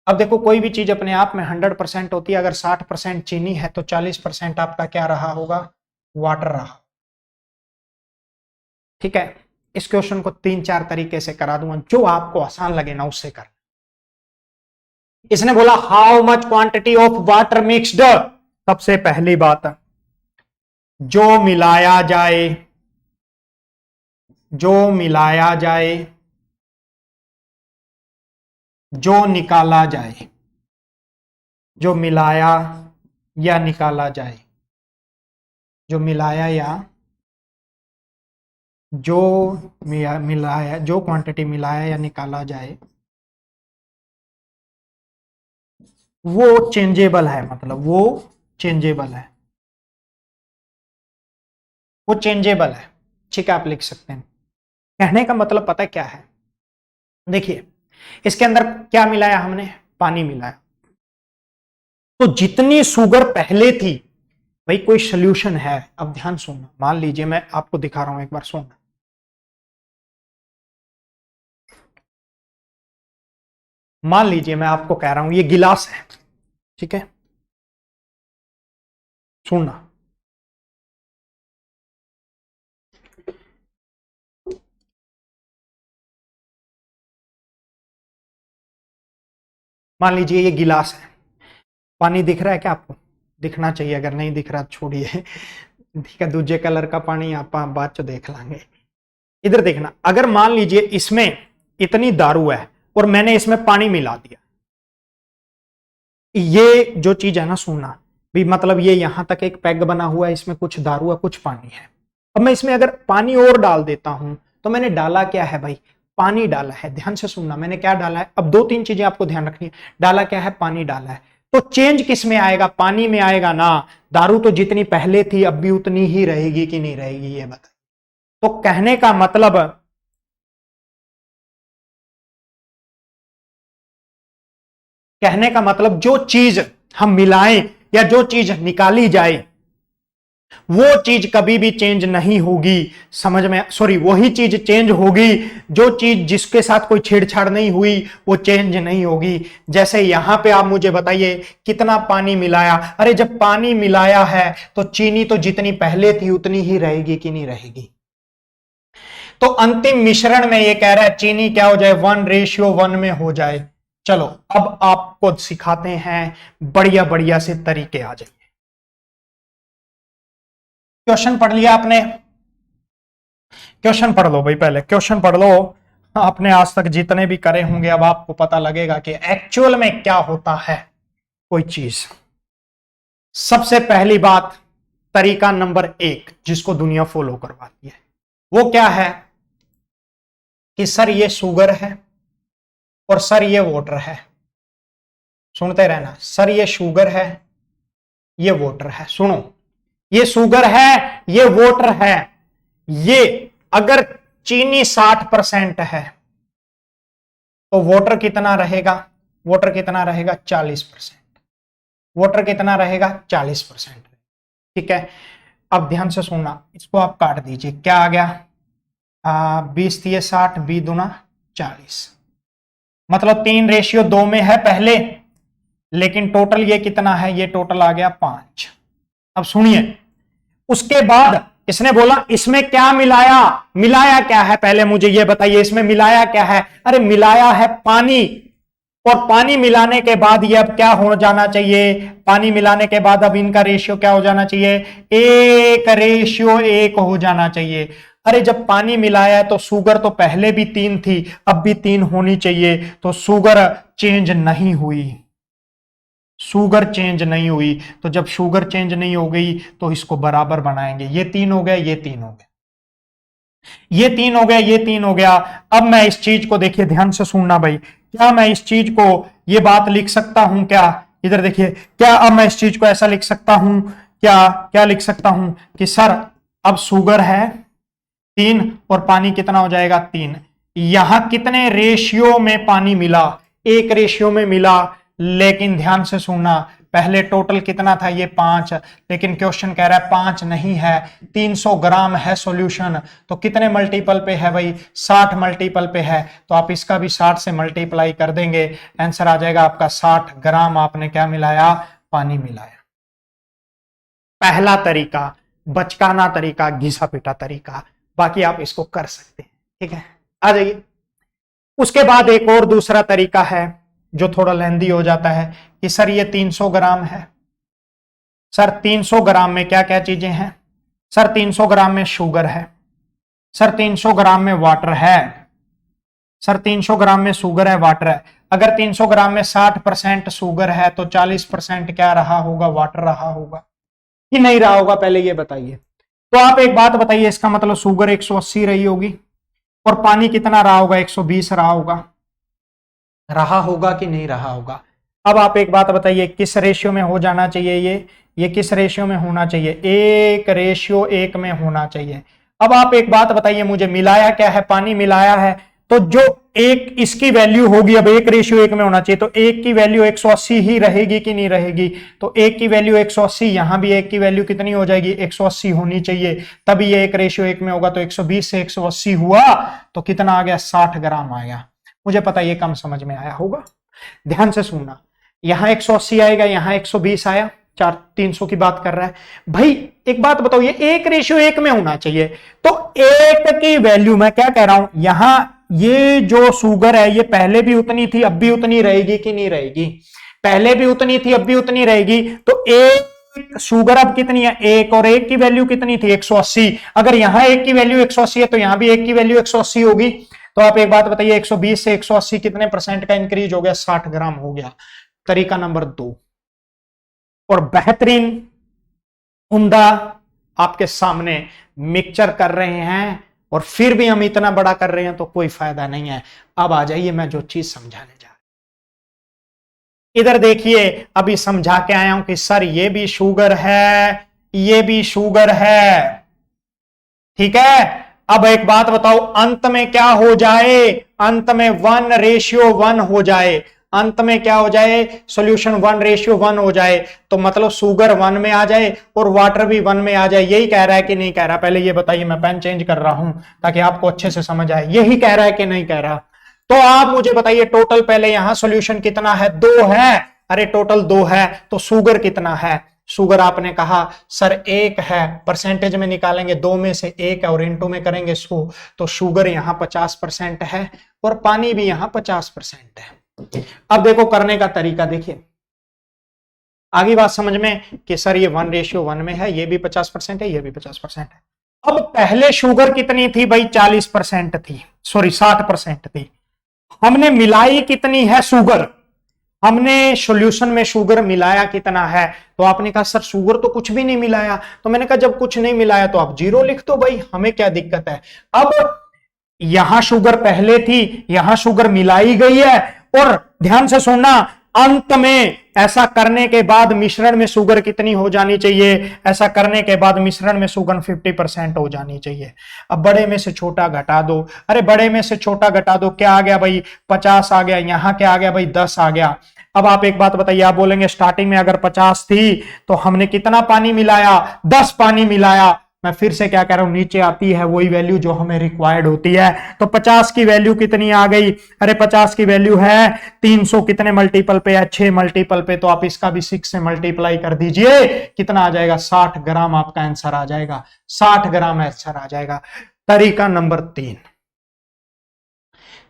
अब देखो, कोई भी चीज अपने आप में 100% होती है, अगर 60% चीनी है तो 40% आपका क्या रहा होगा, वाटर रहा। ठीक है, इस क्वेश्चन को 3 4 तरीके से करा दूंगा, जो आपको आसान लगे ना उससे कर। इसने बोला how much quantity of water mixed. सबसे पहली बात, जो मिलाया जाए, जो मिलाया जाए, जो निकाला जाए, जो मिलाया या निकाला जाए, जो मिलाया या जो मिलाया, जो क्वांटिटी मिलाया या निकाला जाए, वो चेंजेबल है। मतलब वो चेंजेबल है, वो चेंजेबल है। ठीक है, आप लिख सकते हैं। कहने का मतलब पता है क्या है, देखिए इसके अंदर क्या मिलाया हमने, पानी मिलाया। तो जितनी शुगर पहले थी, भाई कोई सोल्यूशन है। अब ध्यान सुनना, मान लीजिए मैं आपको दिखा रहा हूं, एक बार सुनना। मान लीजिए मैं आपको कह रहा हूं ये गिलास है, ठीक है, सुनना। मान लीजिए ये गिलास है, पानी दिख रहा है क्या आपको? दिखना चाहिए, अगर नहीं दिख रहा छोड़िए, ठीक है, दूसरे कलर का पानी आप बाद चो देख लेंगे। इधर देखना, अगर मान लीजिए इसमें इतनी दारू है और मैंने इसमें पानी मिला दिया, ये जो चीज है ना, सुनना भी, मतलब ये यहां तक एक पैग बना हुआ है, इसमें कुछ दारू है कुछ पानी है। अब मैं इसमें अगर पानी और डाल देता हूं तो मैंने डाला क्या है भाई? पानी डाला है। ध्यान से सुनना, मैंने क्या डाला है? अब 2-3 चीजें आपको ध्यान रखनी है। डाला क्या है? पानी डाला है। तो चेंज किस में आएगा? पानी में आएगा ना। दारू तो जितनी पहले थी अब भी उतनी ही रहेगी कि नहीं रहेगी, ये बताइए। तो कहने का मतलब, कहने का मतलब जो चीज हम मिलाएं या जो चीज निकाली जाए वो चीज कभी भी चेंज नहीं होगी। समझ में? सॉरी, वही चीज चेंज होगी जो चीज जिसके साथ कोई छेड़छाड़ नहीं हुई वो चेंज नहीं होगी। जैसे यहां पे आप मुझे बताइए कितना पानी मिलाया? अरे जब पानी मिलाया है तो चीनी तो जितनी पहले थी उतनी ही रहेगी कि नहीं रहेगी? तो अंतिम मिश्रण में ये कह रहा है चीनी क्या हो जाए? 1:1 में हो जाए। चलो अब आपको सिखाते हैं बढ़िया बढ़िया से तरीके। आ जाइए, क्वेश्चन पढ़ लिया आपने? क्वेश्चन पढ़ लो भाई, पहले क्वेश्चन पढ़ लो। आपने आज तक जितने भी करे होंगे अब आपको पता लगेगा कि एक्चुअल में क्या होता है कोई चीज। सबसे पहली बात, तरीका नंबर 1 जिसको दुनिया फॉलो करवाती है वो क्या है कि सर ये शुगर है और सर ये वाटर है। सुनते रहना, सर ये शुगर है, ये वाटर है। सुनो, ये शुगर है, ये वाटर है। ये अगर चीनी 60% है तो वाटर कितना रहेगा? वाटर कितना रहेगा? 40%। वाटर कितना रहेगा? 40%। ठीक है, अब ध्यान से सुनना, इसको आप काट दीजिए। क्या आ गया? 20×3=60, 2×40, मतलब 3:2 में है पहले, लेकिन टोटल ये कितना है? ये टोटल आ गया 5। अब सुनिए, उसके बाद इसने बोला इसमें क्या मिलाया? मिलाया क्या है पहले मुझे ये बताइए, इसमें मिलाया क्या है? अरे मिलाया है पानी, और पानी मिलाने के बाद ये अब क्या हो जाना चाहिए? पानी मिलाने के बाद अब इनका रेशियो क्या हो जाना चाहिए? 1:1 हो जाना चाहिए। अरे जब पानी मिलाया है तो शुगर तो पहले भी 3 थी, अब भी 3 होनी चाहिए, तो शुगर चेंज नहीं हुई। शुगर चेंज नहीं हुई, तो जब शुगर चेंज नहीं हो गई तो इसको बराबर बनाएंगे। ये 3 हो गया, ये 3 हो गया, ये 3 हो गया, ये 3 हो गया। अब मैं इस चीज को, देखिए ध्यान से सुनना भाई, क्या मैं इस चीज को ये बात लिख सकता हूं क्या? इधर देखिए, क्या अब मैं इस चीज को ऐसा लिख सकता हूं क्या? क्या लिख सकता हूं कि सर अब शुगर है 3 और पानी कितना हो जाएगा? 3। यहां कितने रेशियो में पानी मिला? 1 रेशियो में मिला। लेकिन ध्यान से सुनना, पहले टोटल कितना था? ये 5, लेकिन क्वेश्चन कह रहा है 5 नहीं है, 300 ग्राम है सॉल्यूशन। तो कितने मल्टीपल पे है भाई? 60 मल्टीपल पे है, तो आप इसका भी 60 से मल्टीप्लाई कर देंगे, आंसर आ जाएगा आपका 60 ग्राम आपने क्या मिलाया? पानी मिलाया। पहला तरीका, बचकाना तरीका, घिसा पिटा तरीका, बाकी आप इसको कर सकते हैं। ठीक है, आ जाइए। उसके बाद एक और दूसरा तरीका है जो थोड़ा लेंदी हो जाता है कि सर ये 300 ग्राम है। सर 300 ग्राम में क्या क्या चीजें हैं? सर 300 ग्राम में शुगर है, सर 300 ग्राम में वाटर है, सर 300 ग्राम में शुगर है, वाटर है। अगर 300 ग्राम में 60% शुगर है तो 40% क्या रहा होगा? वाटर रहा होगा कि नहीं रहा होगा? पहले ये बताइए। तो आप एक बात बताइए, इसका मतलब शुगर 180 रही होगी और पानी कितना रहा होगा? 120 रहा होगा। रहा होगा कि नहीं रहा होगा? अब आप एक बात बताइए, किस रेशियो में हो जाना चाहिए? ये किस रेशियो में होना चाहिए? 1:1 में होना चाहिए। अब आप एक बात बताइए मुझे, मिलाया क्या है? पानी मिलाया है, तो जो एक इसकी वैल्यू होगी, अब 1:1 में होना चाहिए, तो 1 की वैल्यू 180 ही रहेगी कि नहीं रहेगी? तो 1 की वैल्यू 180, यहां भी 1 की वैल्यू कितनी हो जाएगी? 180 होनी चाहिए, तभी ये 1:1 में होगा। तो 120 से 180 हुआ तो कितना आ गया? 60 ग्राम आया। मुझे पता ये कम समझ में आया होगा। ध्यान से सुनना, यहां 180 आएगा, यहां 120 आया, 300 की बात कर रहा है भाई। एक बात बताओ, ये 1:1 में होना चाहिए, तो 1 की वैल्यू, मैं क्या कह रहा हूं, यहां ये जो शुगर है ये पहले भी उतनी थी, अब भी उतनी रहेगी कि नहीं रहेगी? पहले भी उतनी थी, अब भी उतनी रहेगी। तो एक शुगर अब कितनी है? एक, और एक की वैल्यू कितनी थी? 180। अगर यहां एक की वैल्यू 180 है तो यहां भी एक की वैल्यू 180 होगी। तो आप एक बात बताइए, 120 से 180 कितने परसेंट का इंक्रीज हो गया? 60 ग्राम हो गया। तरीका नंबर 2 और बेहतरीन उम्दा आपके सामने मिक्सचर कर रहे हैं और फिर भी हम इतना बड़ा कर रहे हैं तो कोई फायदा नहीं है। अब आ जाइए, मैं जो चीज समझाने जा रहा हूं इधर देखिए। अभी समझा के आया हूं कि सर ये भी शुगर है, ये भी शुगर है, ठीक है। अब एक बात बताओ, अंत में क्या हो जाए? अंत में 1:1 हो जाए। अंत में क्या हो जाए? सॉल्यूशन 1:1 हो जाए। तो मतलब शुगर 1 में आ जाए और वाटर भी 1 में आ जाए। यही कह रहा है कि नहीं कह रहा? पहले ये बताइए, मैं पेन चेंज कर रहा हूं ताकि आपको अच्छे से समझ आए। यही कह रहा है कि नहीं कह रहा? तो आप मुझे बताइए, टोटल पहले यहां सॉल्यूशन कितना है? 2 है। अरे टोटल 2 है तो शुगर कितना है? शुगर आपने कहा सर 1 है, परसेंटेज में निकालेंगे 2 में से 1 है और इनटू में करेंगे 100, तो शुगर यहां 50% है और पानी भी यहां 50% है। अब देखो करने का तरीका देखिए, आगे बात समझ में कि सर ये 1:1 में है, ये भी 50% है, ये भी 50% है। अब पहले शुगर कितनी थी भाई? 40% थी, सॉरी 60% थी। हमने मिलाई कितनी है शुगर? हमने सॉल्यूशन में शुगर मिलाया कितना है? तो आपने कहा सर शुगर तो कुछ भी नहीं मिलाया। तो मैंने कहा जब कुछ नहीं मिलाया तो आप 0 लिख दो भाई, हमें क्या दिक्कत है। अब यहां शुगर पहले थी, यहां शुगर मिलाई गई है, और ध्यान से सुनना, अंत में ऐसा करने के बाद मिश्रण में शुगर कितनी हो जानी चाहिए? ऐसा करने के बाद मिश्रण में शुगर 50% हो जानी चाहिए। अब बड़े में से छोटा घटा दो। अरे बड़े में से छोटा घटा दो, क्या आ गया भाई? 50 आ गया। यहां क्या आ गया भाई? 10 आ गया। अब आप एक बात बताइए, आप बोलेंगे स्टार्टिंग में अगर 50 थी तो हमने कितना पानी मिलाया? 10 पानी मिलाया। मैं फिर से क्या कह रहा हूं, नीचे आती है वही वैल्यू जो हमें रिक्वायर्ड होती है। तो 50 की वैल्यू कितनी आ गई? अरे 50 की वैल्यू है 300, कितने मल्टीपल पे है? 6 मल्टीपल पे। तो आप इसका भी 6 से मल्टीप्लाई कर दीजिए, कितना आ जाएगा? 60 ग्राम आपका आंसर आ जाएगा। 60 ग्राम आंसर आ जाएगा। तरीका नंबर 3,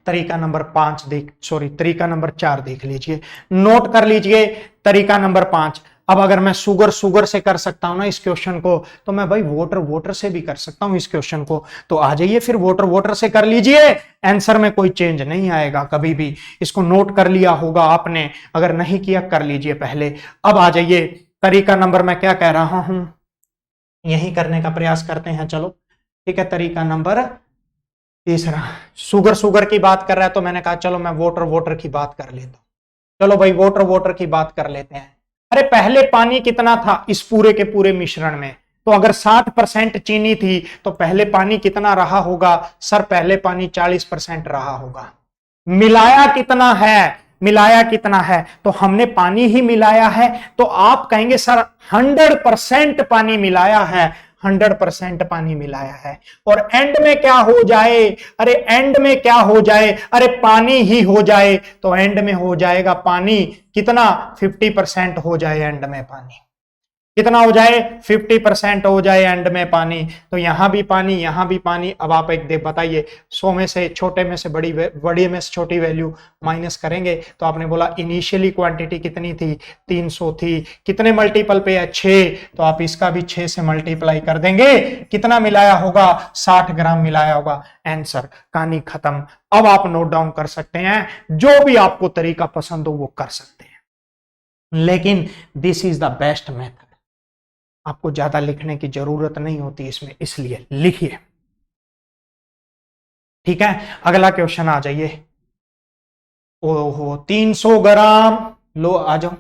तरीका नंबर 5 देख, सॉरी तरीका नंबर 4 देख लीजिए, नोट कर लीजिए। तरीका नंबर 5, अब अगर मैं शुगर से कर सकता हूं ना इस क्वेश्चन को, तो मैं भाई वाटर से भी कर सकता हूं इस क्वेश्चन को। तो आ जाइए फिर वाटर से कर लीजिए, आंसर में कोई चेंज नहीं आएगा कभी भी। इसको नोट कर लिया होगा आपने, अगर नहीं किया कर लीजिए पहले। अब आ जाइए, तरीका नंबर मैं क्या कह रहा हूं, यही करने का प्रयास करते हैं। चलो ठीक है, तरीका नंबर तीसरा, शुगर की बात कर रहा है तो मैंने कहा चलो मैं वाटर की बात कर लेता हूं। चलो भाई वाटर की बात कर लेते हैं। अरे पहले पानी कितना था इस पूरे के पूरे मिश्रण में? तो अगर 60% चीनी थी तो पहले पानी कितना रहा होगा? सर पहले पानी 40% रहा होगा। मिलाया कितना है? मिलाया कितना है? तो हमने पानी ही मिलाया है। तो आप कहेंगे सर 100% पानी मिलाया है, 100% पानी मिलाया है। और एंड में क्या हो जाए? अरे एंड में क्या हो जाए? अरे पानी ही हो जाए। तो एंड में हो जाएगा पानी कितना? 50% हो जाए एंड में पानी। कितना हो जाए? 50% हो जाए एंड में पानी। तो यहां भी पानी, यहां भी पानी। अब आप एक देख बताइए, 100 में से छोटे में से बड़ी में से छोटी वैल्यू माइनस करेंगे। तो आपने बोला इनिशियली क्वांटिटी कितनी थी? 300 थी। कितने मल्टीपल पे है? 6। तो आप इसका भी 6 से मल्टीप्लाई कर देंगे, कितना मिलाया होगा? 60 ग्राम मिलाया होगा। आंसर, कहानी खत्म। अब आप नोट डाउन कर सकते हैं, जो भी आपको तरीका पसंद हो वो कर सकते हैं, लेकिन this is the best method. आपको ज्यादा लिखने की जरूरत नहीं होती इसमें, इसलिए लिखिए। ठीक है, अगला क्वेश्चन आ जाइए। ओहो 300 ग्राम, लो आ जाओ।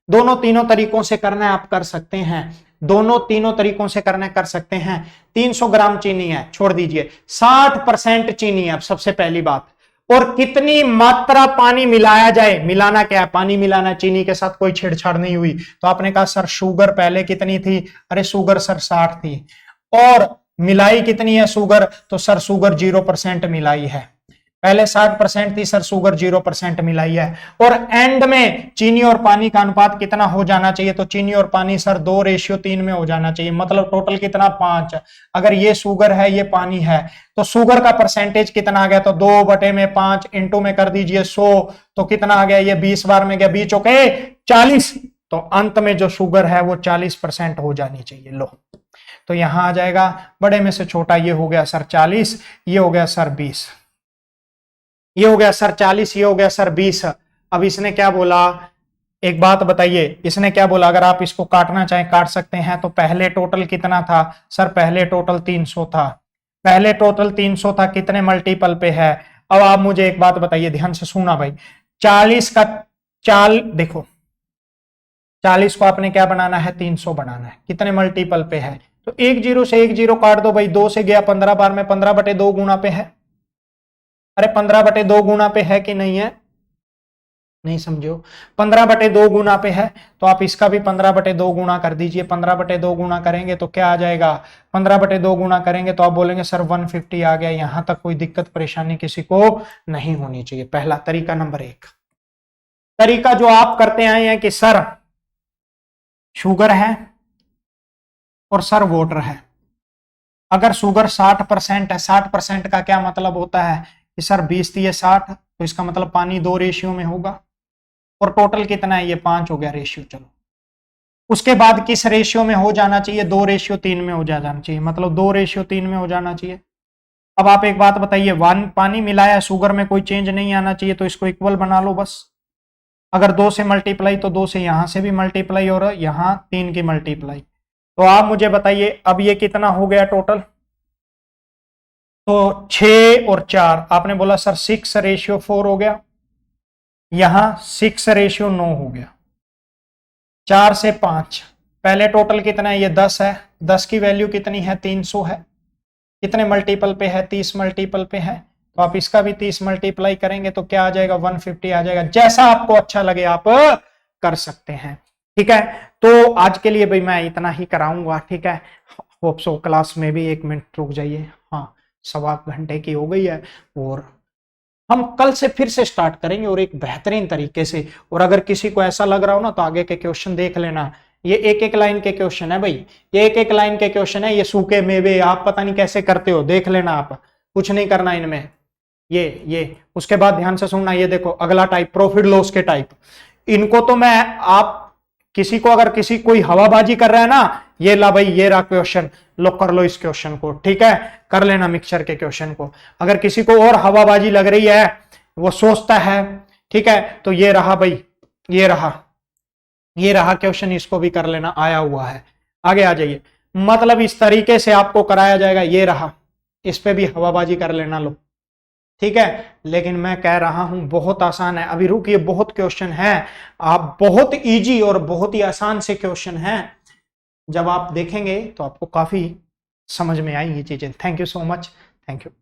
दोनों तीनों तरीकों से करना है, आप कर सकते हैं। दोनों तीनों तरीकों से करना कर सकते हैं। 300 ग्राम चीनी है, छोड़ दीजिए। 60% चीनी है। अब सबसे पहली बात, और कितनी मात्रा पानी मिलाया जाए? मिलाना क्या है? पानी मिलाना, चीनी के साथ कोई छेड़छाड़ नहीं हुई। तो आपने कहा सर शुगर पहले कितनी थी? अरे शुगर सर 60 थी। और मिलाई कितनी है शुगर? तो सर शुगर 0% मिलाई है। पहले 60% थी सर, शुगर 0% मिलाई है, और एंड में चीनी और पानी का अनुपात कितना हो जाना चाहिए, तो चीनी और पानी सर 2:3 में हो जाना चाहिए, मतलब टोटल कितना 5। अगर ये शुगर है ये पानी है तो शुगर का परसेंटेज कितना आ गया, तो 2/5 इंटू में कर दीजिए 100, तो कितना आ गया, ये 20 बार में गया, 20 चौके 40, तो अंत में जो शुगर है वो 40% हो जानी चाहिए। लो तो यहां आ जाएगा बड़े में से छोटा, ये हो गया सर 40, ये हो गया सर 20, ये हो गया सर 40, ये हो गया सर 20। अब इसने क्या बोला, एक बात बताइए, इसने क्या बोला, अगर आप इसको काटना चाहें काट सकते हैं। तो पहले टोटल कितना था सर, पहले टोटल 300 था, पहले टोटल 300 था, कितने मल्टीपल पे है। अब आप मुझे एक बात बताइए, ध्यान से सुना भाई, 40 का चाल देखो, 40 को आपने क्या बनाना है, 300 बनाना है, कितने मल्टीपल पे है, तो 10 से 10 काट दो भाई, 2 से गया 15 बार में, 15/2 गुना पे है। अरे 15/2 गुना पे है कि नहीं है, नहीं समझो, 15/2 गुना पे है, तो आप इसका भी 15/2 गुना कर दीजिए। 15/2 गुना करेंगे तो क्या आ जाएगा, 15/2 गुना करेंगे तो आप बोलेंगे सर 150 आ गया। यहां तक कोई दिक्कत परेशानी किसी को नहीं होनी चाहिए। पहला तरीका, नंबर 1 तरीका जो आप करते आए हैं कि सर शुगर है और सर वाटर है। अगर शुगर 60% है, 60% का क्या मतलब होता है कि सर 20 थी ये 60, तो इसका मतलब पानी 2 रेशियो में होगा, और टोटल कितना है, ये 5 हो गया रेशियो। चलो उसके बाद किस रेशियो में हो जाना चाहिए, 2:3 में हो जाना चाहिए, मतलब 2:3 में हो जाना चाहिए। अब आप एक बात बताइए, पानी मिलाया शुगर में कोई चेंज नहीं आना चाहिए, तो इसको इक्वल बना लो बस। अगर 2 से मल्टीप्लाई तो 2 से यहां से भी मल्टीप्लाई, और यहां 3 की मल्टीप्लाई। तो आप मुझे बताइए अब ये कितना हो गया टोटल, तो 6 और 4, आपने बोला सर 6:4 हो गया, यहां 6:9 हो गया, 4 से 5, पहले टोटल कितना है, ये 10 है, 10 की वैल्यू कितनी है, 300 है, कितने मल्टीपल पे है, 30 मल्टीपल पे है, तो आप इसका भी 30 मल्टीप्लाई करेंगे तो क्या आ जाएगा, 150 आ जाएगा। जैसा आपको अच्छा लगे आप कर सकते हैं, ठीक है। तो आज के लिए भाई मैं इतना ही कराऊंगा, ठीक है। होप सो क्लास में भी 1 मिनट रुक जाइए, हाँ 1.25 घंटे की हो गई है, और हम कल से फिर से स्टार्ट करेंगे और एक बेहतरीन तरीके से। और अगर किसी को ऐसा लग रहा हो ना तो आगे के क्वेश्चन देख लेना, ये एक एक लाइन के क्वेश्चन है भाई, ये एक एक लाइन के क्वेश्चन है, ये सूखे मेवे आप पता नहीं कैसे करते हो, देख लेना आप, कुछ नहीं करना इनमें। ये उसके बाद ध्यान से सुनना, ये देखो अगला टाइप प्रॉफिट लॉस के टाइप, इनको तो मैं आप किसी को, अगर किसी कोई हवाबाजी कर रहा है ना, ये ला भाई ये रहा क्वेश्चन, लो कर लो इस क्वेश्चन को, ठीक है, कर लेना मिक्सचर के क्वेश्चन को। अगर किसी को और हवाबाजी लग रही है, वो सोचता है, ठीक है, तो ये रहा भाई, ये रहा क्वेश्चन, इसको भी कर लेना, आया हुआ है। आगे आ जाइए, मतलब इस तरीके से आपको कराया जाएगा, ये रहा, इस पे भी हवाबाजी कर लेना, लो ठीक है। लेकिन मैं कह रहा हूं बहुत आसान है, अभी रुकिए, बहुत क्वेश्चन है, आप बहुत इजी और बहुत ही आसान से क्वेश्चन हैं, जब आप देखेंगे तो आपको काफी समझ में आएंगी चीजें। Thank you so much, thank you.